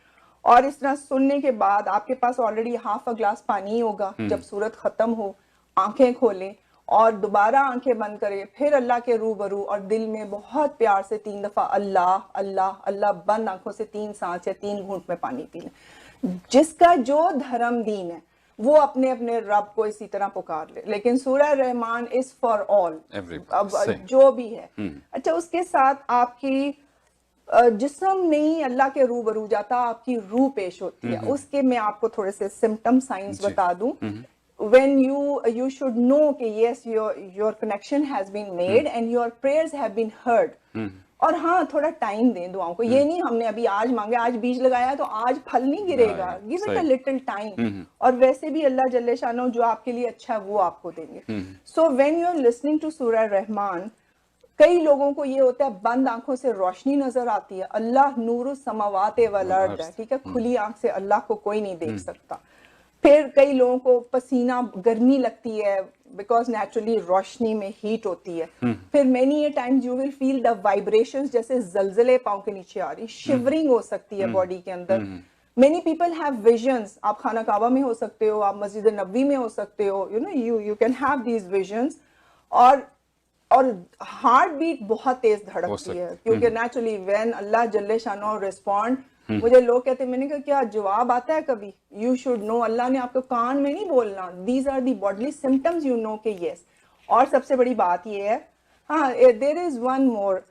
और इस तरह सुनने के बाद आपके पास ऑलरेडी हाफ अ ग्लास पानी होगा। जब सूरत खत्म हो, आंखें खोलें और दोबारा आंखें बंद करें, फिर अल्लाह के रूबरू, और दिल में बहुत प्यार से 3 दफा अल्लाह अल्लाह अल्लाह, बंद आंखों से 3 सांस या 3 घूंट में पानी पी लें। जिसका जो धर्म दीन है वो अपने अपने रब को इसी तरह पुकार ले, लेकिन सूरह रहमान इज फॉर ऑल, अब जो भी है। अच्छा, उसके साथ आपकी जिस्म नहीं अल्लाह के रूबरू जाता, आपकी रूह पेश होती है। उसके मैं आपको थोड़े से सिम्टम साइंस बता दूं। When you should know कि yes your connection has been made and your prayers have been heard, और हाँ थोड़ा टाइम दें दुआओं को, ये नहीं हमने अभी आज मांगे, आज बीज लगाया तो आज फल नहीं गिरेगा, give it a little time. और वैसे भी अल्लाह जल्ले शानो जो आपके लिए अच्छा है वो आपको देंगे। So when you are listening to सूरह रहमान, कई लोगों को ये होता है बंद आंखों से रोशनी नजर आती है, अल्लाह नूरु समावाते वल अर्द है, ठीक है, खुली आंख से अल्लाह को कोई नहीं देख सकता। फिर कई लोगों को पसीना गर्मी लगती है बिकॉज नेचुरली रोशनी में हीट होती है। फिर many A times you will feel the vibrations, जैसे जलजले पांव के नीचे आ रही, शिवरिंग हो सकती है बॉडी के अंदर। मेनी पीपल हैव विजन्स, आप खाना काबा में हो सकते हो, आप मस्जिद नबवी में हो सकते हो, you know you can have these visions. और हार्ट बीट बहुत तेज धड़कती है क्योंकि नेचुरली व्हेन अल्लाह जल्ले शानो रिस्पॉन्ड, मुझे लोग कहते हैं, मैंने कहा क्या जवाब आता है कभी? यू शुड नो, अल्लाह ने आपको कान में नहीं बोलना, these are the bodily symptoms, you know के यस। और सबसे बड़ी बात ये है, हाँ देयर इज वन मोर,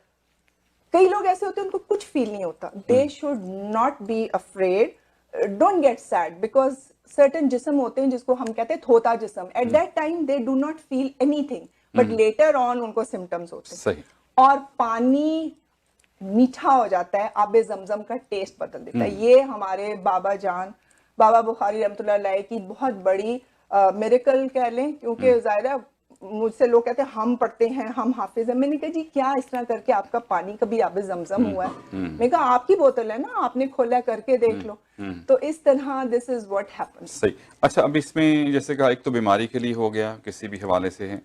कई लोग ऐसे होते हैं उनको कुछ फील नहीं होता, they should not be afraid, don't get sad, because certain जिस्म होते हैं जिसको हम कहते हैं थोता जिस्म, at that time they do not feel anything, but later on उनको सिम्टम्स होते हैं। सही। और पानी मीठा हो जाता है, आबे जमजम का टेस्ट बदल देता है। ये हमारे बाबा जान बाबा बुखारी रहमतुल्लाह अलैह की बहुत बड़ी मिरेकल कह लें, क्योंकि ज़ाहिर मुझसे लोग कहते हैं हम पढ़ते हैं, हम हाफिज हैं। मैंने कहा जी क्या इस तरह करके आपका पानी कभी आबे जमजम हुआ है? मैंने कहा आपकी बोतल है ना, आपने खोला करके देख लो। तो इस तरह दिस इज व्हाट हैपेंस। सही। अच्छा, अब इसमें जैसे कहा, एक तो बीमारी के लिए हो गया, किसी भी हवाले से है,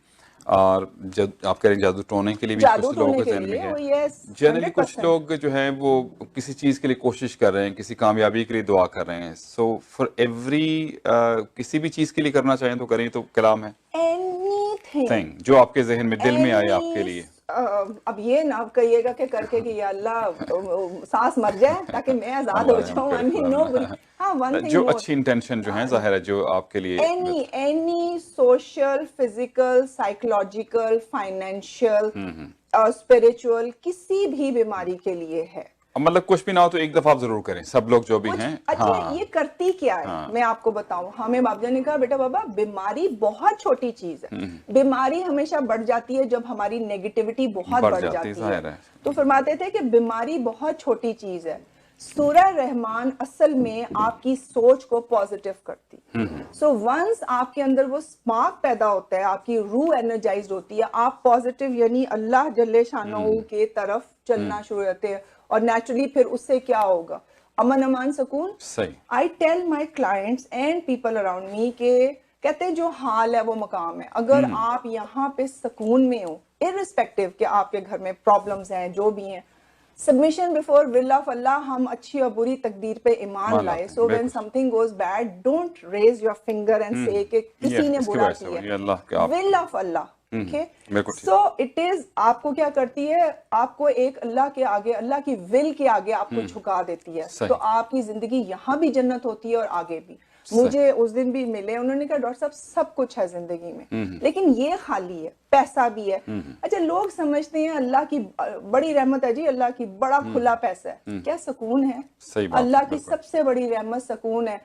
और जब आप कह रहे हैं जादू टोने के लिए भी कुछ लोगों के ज़हन में है। जनरली कुछ लोग जो हैं वो किसी चीज के लिए कोशिश कर रहे हैं, किसी कामयाबी के लिए दुआ कर रहे हैं। सो फॉर एवरी किसी भी चीज के लिए करना चाहें तो करें, तो कलाम है एनीथिंग जो आपके जहन में दिल में आए आपके लिए। अब ये ना कहिएगा कि करके कि या अल्लाह सांस मर जाए ताकि मैं आजाद हो जाऊं, आई मीन नो, हाँ वन थिंग जो अच्छी इंटेंशन जो है जाहिर है जो आपके लिए any social, physical, psychological, financial, spiritual, किसी भी बीमारी के लिए है। मतलब कुछ भी ना हो तो एक दफा आप जरूर करें, सब लोग जो भी हैं। अच्छा, हाँ। ये करती क्या है? हाँ। मैं आपको बताऊं, हमें बाबा ने कहा बेटा बाबा बीमारी बहुत छोटी चीज है, बीमारी हमेशा बढ़ जाती है जब हमारी नेगेटिविटी बहुत बढ़ जाती है। तो फरमाते थे कि बीमारी बहुत छोटी चीज है। सूरह रहमान असल में आपकी सोच को पॉजिटिव करती। सो वंस आपके अंदर वो स्पार्क पैदा होता है, आपकी रूह एनर्जाइज्ड होती है, आप पॉजिटिव यानी अल्लाह जल्ले शानहू के तरफ चलना शुरू करते हैं, और नेचुरली फिर उससे क्या होगा? अमन अमान सुकून। सही। I tell my clients and people around me के कहते हैं जो हाल है वो मकाम है। अगर आप यहाँ पे सुकून में हो, इर्रिस्पेक्टिव कि आपके घर में प्रॉब्लम्स हैं जो भी हैं, submission before will of Allah, हम अच्छी और बुरी तकदीर पे ईमान लाए। So when something goes bad, don't raise your finger and say कि किसी ने बुरा किया, will of Allah. So it is, आपको क्या करती है? आपको एक अल्लाह के आगे, अल्लाह की विल के आगे आपको झुका देती है। तो आपकी जिंदगी यहाँ भी जन्नत होती है और आगे भी। मुझे उस दिन भी मिले, उन्होंने कहा डॉक्टर साहब सब कुछ है जिंदगी में, लेकिन ये खाली है, पैसा भी है। अच्छा, लोग समझते हैं अल्लाह की बड़ी रहमत है जी, अल्लाह की बड़ा खुला पैसा है, क्या सुकून है? अल्लाह की सबसे बड़ी रहमत सुकून है।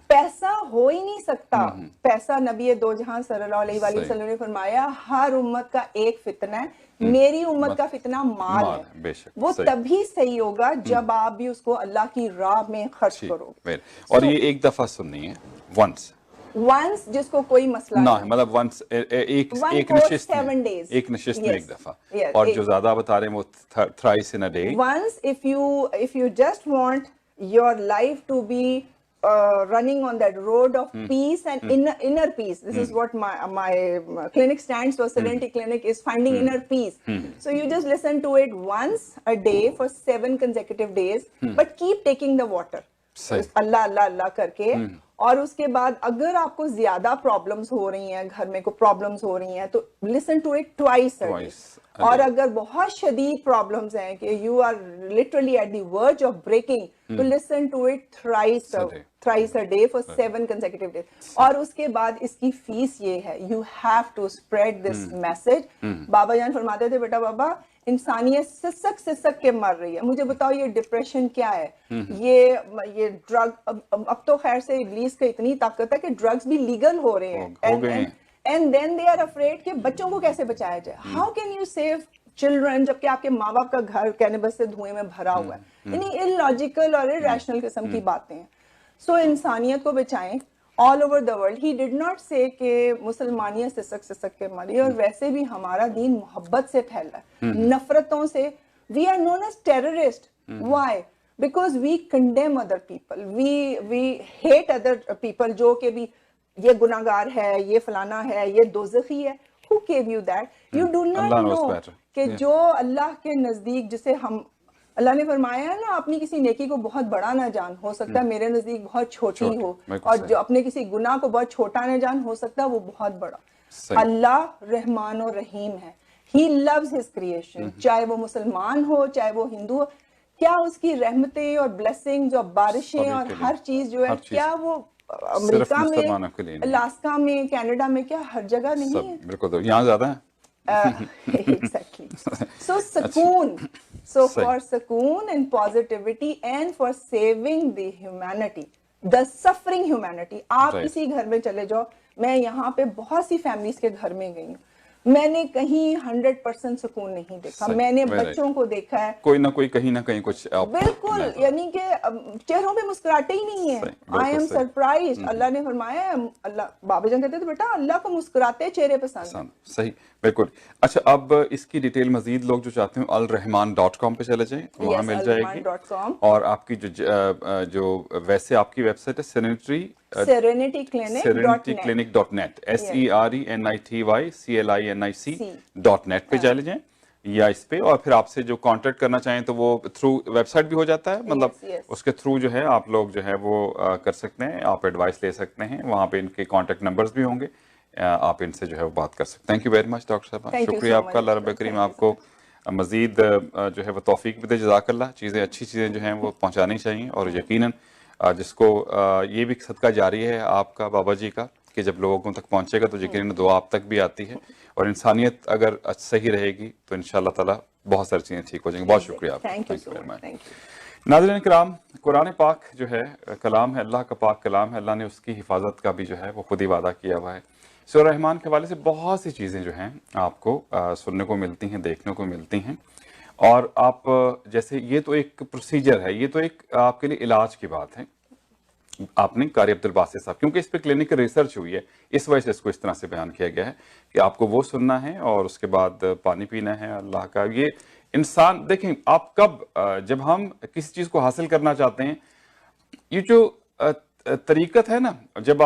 पैसा हो ही नहीं सकता। पैसा नबी दो जहां सल्लल्लाहु अलैहि वसल्लम ने फरमाया हर उम्मत का एक फितना है, मेरी उम्मत का फितना माल है। वो तभी सही होगा जब आप भी उसको अल्लाह की राह में खर्च करोगे। और ये एक दफा सुननी है, वंस जिसको कोई मसला ना है, मतलब वंस एक नशिस्त में एक दफा। और जो ज्यादा बता रहे हैं वो thrice in a day. Once if you just want your life to be running on that road of peace and inner peace. This is what my clinic stands for. Serenity Clinic is finding inner peace. So you just listen to it once a day for 7 consecutive days, but keep taking the water. अल्लाह अल्लाह अल्लाह करके। और उसके बाद अगर आपको ज्यादा problems हो रही हैं, घर में कोई प्रॉब्लम्स हो रही हैं, तो listen to it twice a day. और अगर बहुत शदीद प्रॉब्लम्स हैं कि you are literally at the verge of breaking, तो listen to it thrice a day for 7 consecutive days। और उसके बाद इसकी फीस ये है, you have to spread this message. बाबा जान फरमाते थे बेटा बाबा इंसानियत सिसक के मर रही है। मुझे बताओ ये डिप्रेशन क्या है? ये ड्रग, अब तो खैर से इब्लीस की इतनी ताकत है कि ड्रग्स भी लीगल हो रहे हैं। And then they are afraid कि बच्चों को कैसे बचाया जाए। How can you save children, जबकि आपके माँ बाप का घर कैनबस से धुएं में भरा हुआ है। यानी इलॉजिकल और इरेशनल किस्म की बातें हैं। सो इंसानियत को बचाएं all over the world. He did not से कि मुसलमानियत सिसक के मरी, और वैसे भी हमारा दीन मोहब्बत से फैला है, नफरतों से। We are known as terrorist. Why? Because we condemn other people, we hate other people, जो कि भी ये गुनाहगार है, ये फलाना है, ये दोज़खी है। Who gave you that? You do not know कि जो अल्लाह के नजदीक, जिसे हम, अल्लाह ने फरमाया है ना, अपनी किसी नेकी को बहुत बड़ा ना जान, हो सकता है मेरे नजदीक बहुत छोटी हो, और जो अपने किसी गुनाह को बहुत छोटा ना जान, हो सकता है वो बहुत बड़ा। अल्लाह रहमान और रहीम है। He loves his creation, चाहे वो मुसलमान हो, चाहे वो हिंदू हो। क्या उसकी रहमतें और ब्लेसिंग्स और बारिशें और हर चीज जो है, क्या वो अमेरिका में, अलास्का में, कनाडा में, क्या हर जगह नहीं है? बिल्कुल, तो यहाँ ज्यादा है। Exactly. So sukoon, so for sukoon and positivity and for saving the humanity, the suffering humanity. आप किसी घर में चले जाओ, मैं यहाँ पे बहुत सी फैमिलीज के घर में गई हूँ, मैंने कहीं 100% सुकून नहीं देखा। मैंने बच्चों को देखा है, कोई ना कोई कहीं ना कहीं कुछ बिल्कुल, यानी कि चेहरों पे मुस्कुराहटे ही नहीं है। I am surprised. अल्लाह ने फरमाया, अल्लाह, बाबा जान कहते थे बेटा अल्लाह को मुस्कुराते चेहरे पसंद। सही, बिल्कुल। अच्छा, अब इसकी डिटेल मजीद लोग जो चाहते हैं alrahman.com पे चले जाएं, वहाँ मिल जाएगी। और आपकी जो वैसे आपकी वेबसाइट है serenity-clinic.net, SERENITYCLINIC.net पे चले जाएं, या इस पे, और फिर आपसे जो कांटेक्ट करना चाहें तो वो थ्रू वेबसाइट भी हो जाता है, मतलब उसके थ्रू जो है आप लोग जो है वो कर सकते हैं, आप एडवाइस ले सकते हैं, वहाँ पे इनके कांटेक्ट नंबर्स भी होंगे, आप इनसे जो है वो बात कर सकते हैं। Thank you very much doctor साहब, शुक्रिया आपका। अल्लाह रब्बुल करीम आपको मजीद जो है वो तौफीक भी दे, जज़ाकल्लाह। चीज़ें, अच्छी चीज़ें जो हैं वो पहुँचानी चाहिए, और यकीनन जिसको ये भी सदका जारी है आपका, बाबा जी का, कि जब लोगों तक पहुँचेगा तो यकीनन दुआ आप तक भी आती है, और इंसानियत अगर सही रहेगी तो इंशाअल्लाह ताला बहुत सारी चीज़ें ठीक हो जाएंगी। बहुत शुक्रिया आपका, थैंक यू वेरी मच। नाज़रीन किराम, कुरान पाक जो है कलाम है, अल्लाह का पाक कलाम है, अल्लाह ने उसकी हिफाजत का भी जो है वो खुद ही वादा किया हुआ है। सूरह रहमान के हवाले से बहुत सी चीज़ें जो हैं आपको सुनने को मिलती हैं, देखने को मिलती हैं, और आप जैसे ये तो एक प्रोसीजर है, ये तो एक आपके लिए इलाज की बात है। आपने कारी अब्दुल बासित साहब, क्योंकि इस पे क्लिनिकल रिसर्च हुई है, इस वजह से इसको इस तरह से बयान किया गया है कि आपको वो सुनना है और उसके बाद पानी पीना है अल्लाह का। ये इंसान, देखें आप कब, जब हम किसी चीज़ को हासिल करना चाहते हैं, ये जो तरीक़त है ना, जब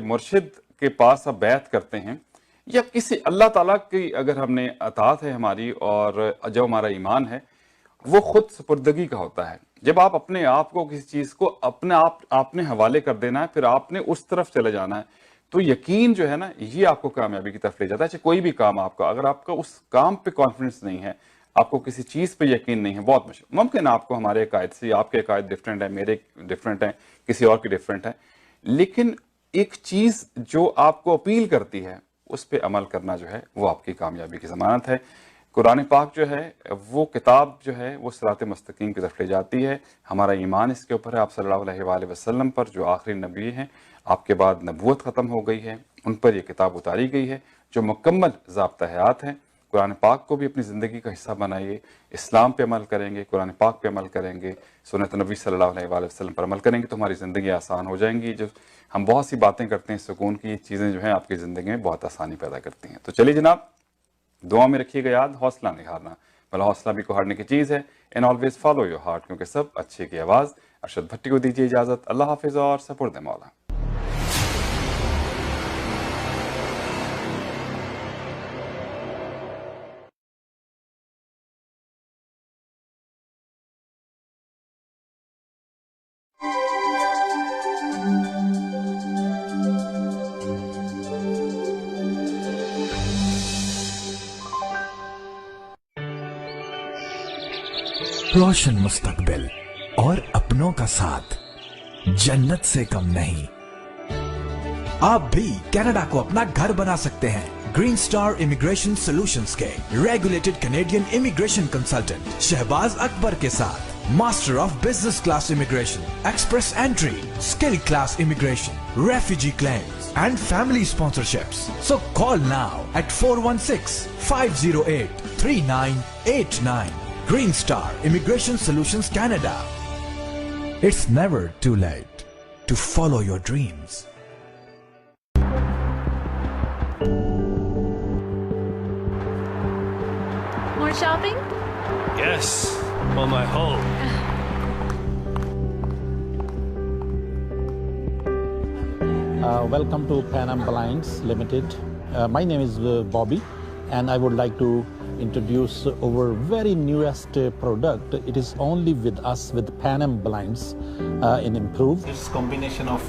मुर्शिद के पास आप बैत करते हैं, या किसी अल्लाह ताला की अगर हमने अताअत है हमारी, और जो हमारा ईमान है वो खुद सुपुर्दगी का होता है। जब आप अपने आप को किसी चीज़ को आपने हवाले कर देना है, फिर आपने उस तरफ चले जाना है, तो यकीन जो है ना, ये आपको कामयाबी की तरफ ले जाता है। चाहे कोई भी काम आपका, अगर आपका उस काम पे कॉन्फिडेंस नहीं है, आपको किसी चीज़ पे यकीन नहीं है, बहुत मुमकिन है आपको हमारे अकायद से, आपके अकायद डिफरेंट है, मेरे डिफरेंट हैं, किसी और के डिफरेंट है, लेकिन एक चीज़ जो आपको अपील करती है उस पर अमल करना जो है वो आपकी कामयाबी की ज़मानत है। कुरान पाक जो है वो किताब जो है वो सिरात मुस्तकीम की तरफ ले जाती है। हमारा ईमान इसके ऊपर है। आप सल्लल्लाहु अलैहि वसल्लम पर, जो आखिरी नबी हैं, आपके बाद नबूवत ख़त्म हो गई है, उन पर यह किताब उतारी गई है जो मुकम्मल ज़ाब्ता हयात है। कुरान पाक को भी अपनी ज़िंदगी का हिस्सा बनाइए, इस्लाम पे अमल करेंगे, कुरान पाक पे अमल करेंगे, सुन्नत नबी सल्लल्लाहु अलैहि वसल्लम पर अमल करेंगे तो हमारी ज़िंदगी आसान हो जाएंगी। जो हम बहुत सी बातें करते हैं सुकून की, चीज़ें जो हैं आपकी ज़िंदगी में बहुत आसानी पैदा करती हैं। तो चलिए जनाब, दुआ में रखिएगा याद, हौसला नहीं हारना, भला हौसला भी को हारने की चीज़ है। And always follow your heart, क्योंकि सब अच्छे की आवाज़। अरशद भट्टी को दीजिए इजाज़त। अल्लाह हाफिज़ और सपुर्द मौला। रोशन मुस्तकबिल और अपनों का साथ जन्नत से कम नहीं। आप भी कनाडा को अपना घर बना सकते हैं। ग्रीन स्टार इमिग्रेशन सॉल्यूशंस के regulated Canadian immigration consultant Shahbaz Akbar के साथ master of business class immigration, express entry, skill class immigration, refugee claims, and family sponsorships. So call now at 416-508-3989. Green Star Immigration Solutions Canada. It's never too late to follow your dreams. More shopping? Yes, on my home. Welcome to Pan Am Blinds Limited. My name is Bobby, and I would like to introduce our very newest product. It is only with us with Pan Am Blinds in improved. It's combination of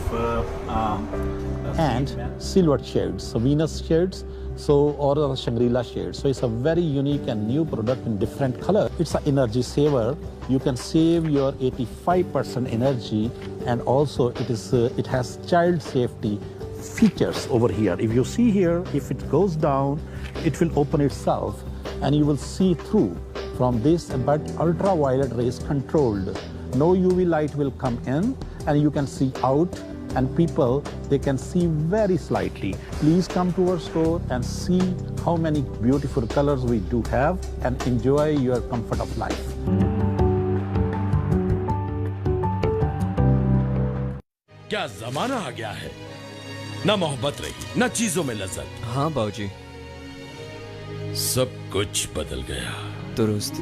and silver shades, so Venus shades, or Shangri-La shades. So it's a very unique and new product in different color. It's an energy saver. You can save your 85% energy, and also it has child safety features over here. If you see here, if it goes down, it will open itself, and you will see through from this, but ultraviolet rays controlled. No UV light will come in, and you can see out, and people, they can see very slightly. Please come to our store and see how many beautiful colors we do have, and enjoy your comfort of life. क्या जमाना आ गया है, ना मोहब्बत रही, ना चीजों में लज्जत। हाँ बाबूजी, सब कुछ बदल गया। दुरुस्त।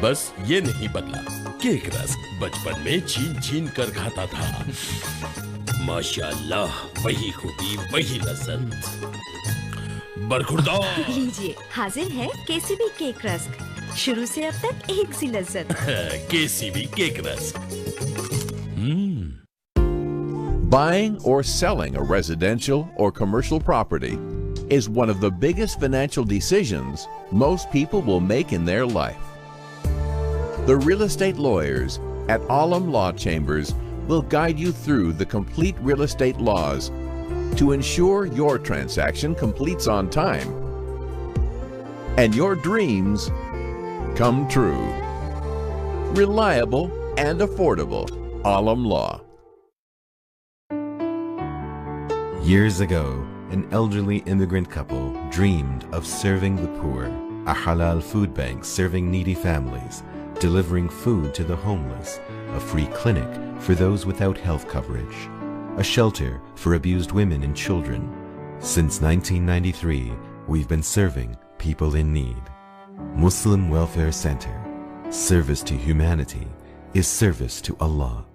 बस ये नहीं बदला, केक रस्क बचपन में छीन छीन कर खाता था। माशाअल्लाह, वही खूबी, वही लज्जत। बरखुरदार। लीजिए, हाजिर है केसीबी केक रस्क, शुरू से अब तक एक सी लज्जत। KCB cake rusk. Buying or selling a residential or commercial property is one of the biggest financial decisions most people will make in their life. The real estate lawyers at Alam Law Chambers will guide you through the complete real estate laws to ensure your transaction completes on time and your dreams come true. Reliable and affordable. Alam Law. Years ago, an elderly immigrant couple dreamed of serving the poor, a halal food bank serving needy families, delivering food to the homeless, a free clinic for those without health coverage, a shelter for abused women and children. Since 1993, we've been serving people in need. Muslim Welfare Center. Service to humanity is service to Allah.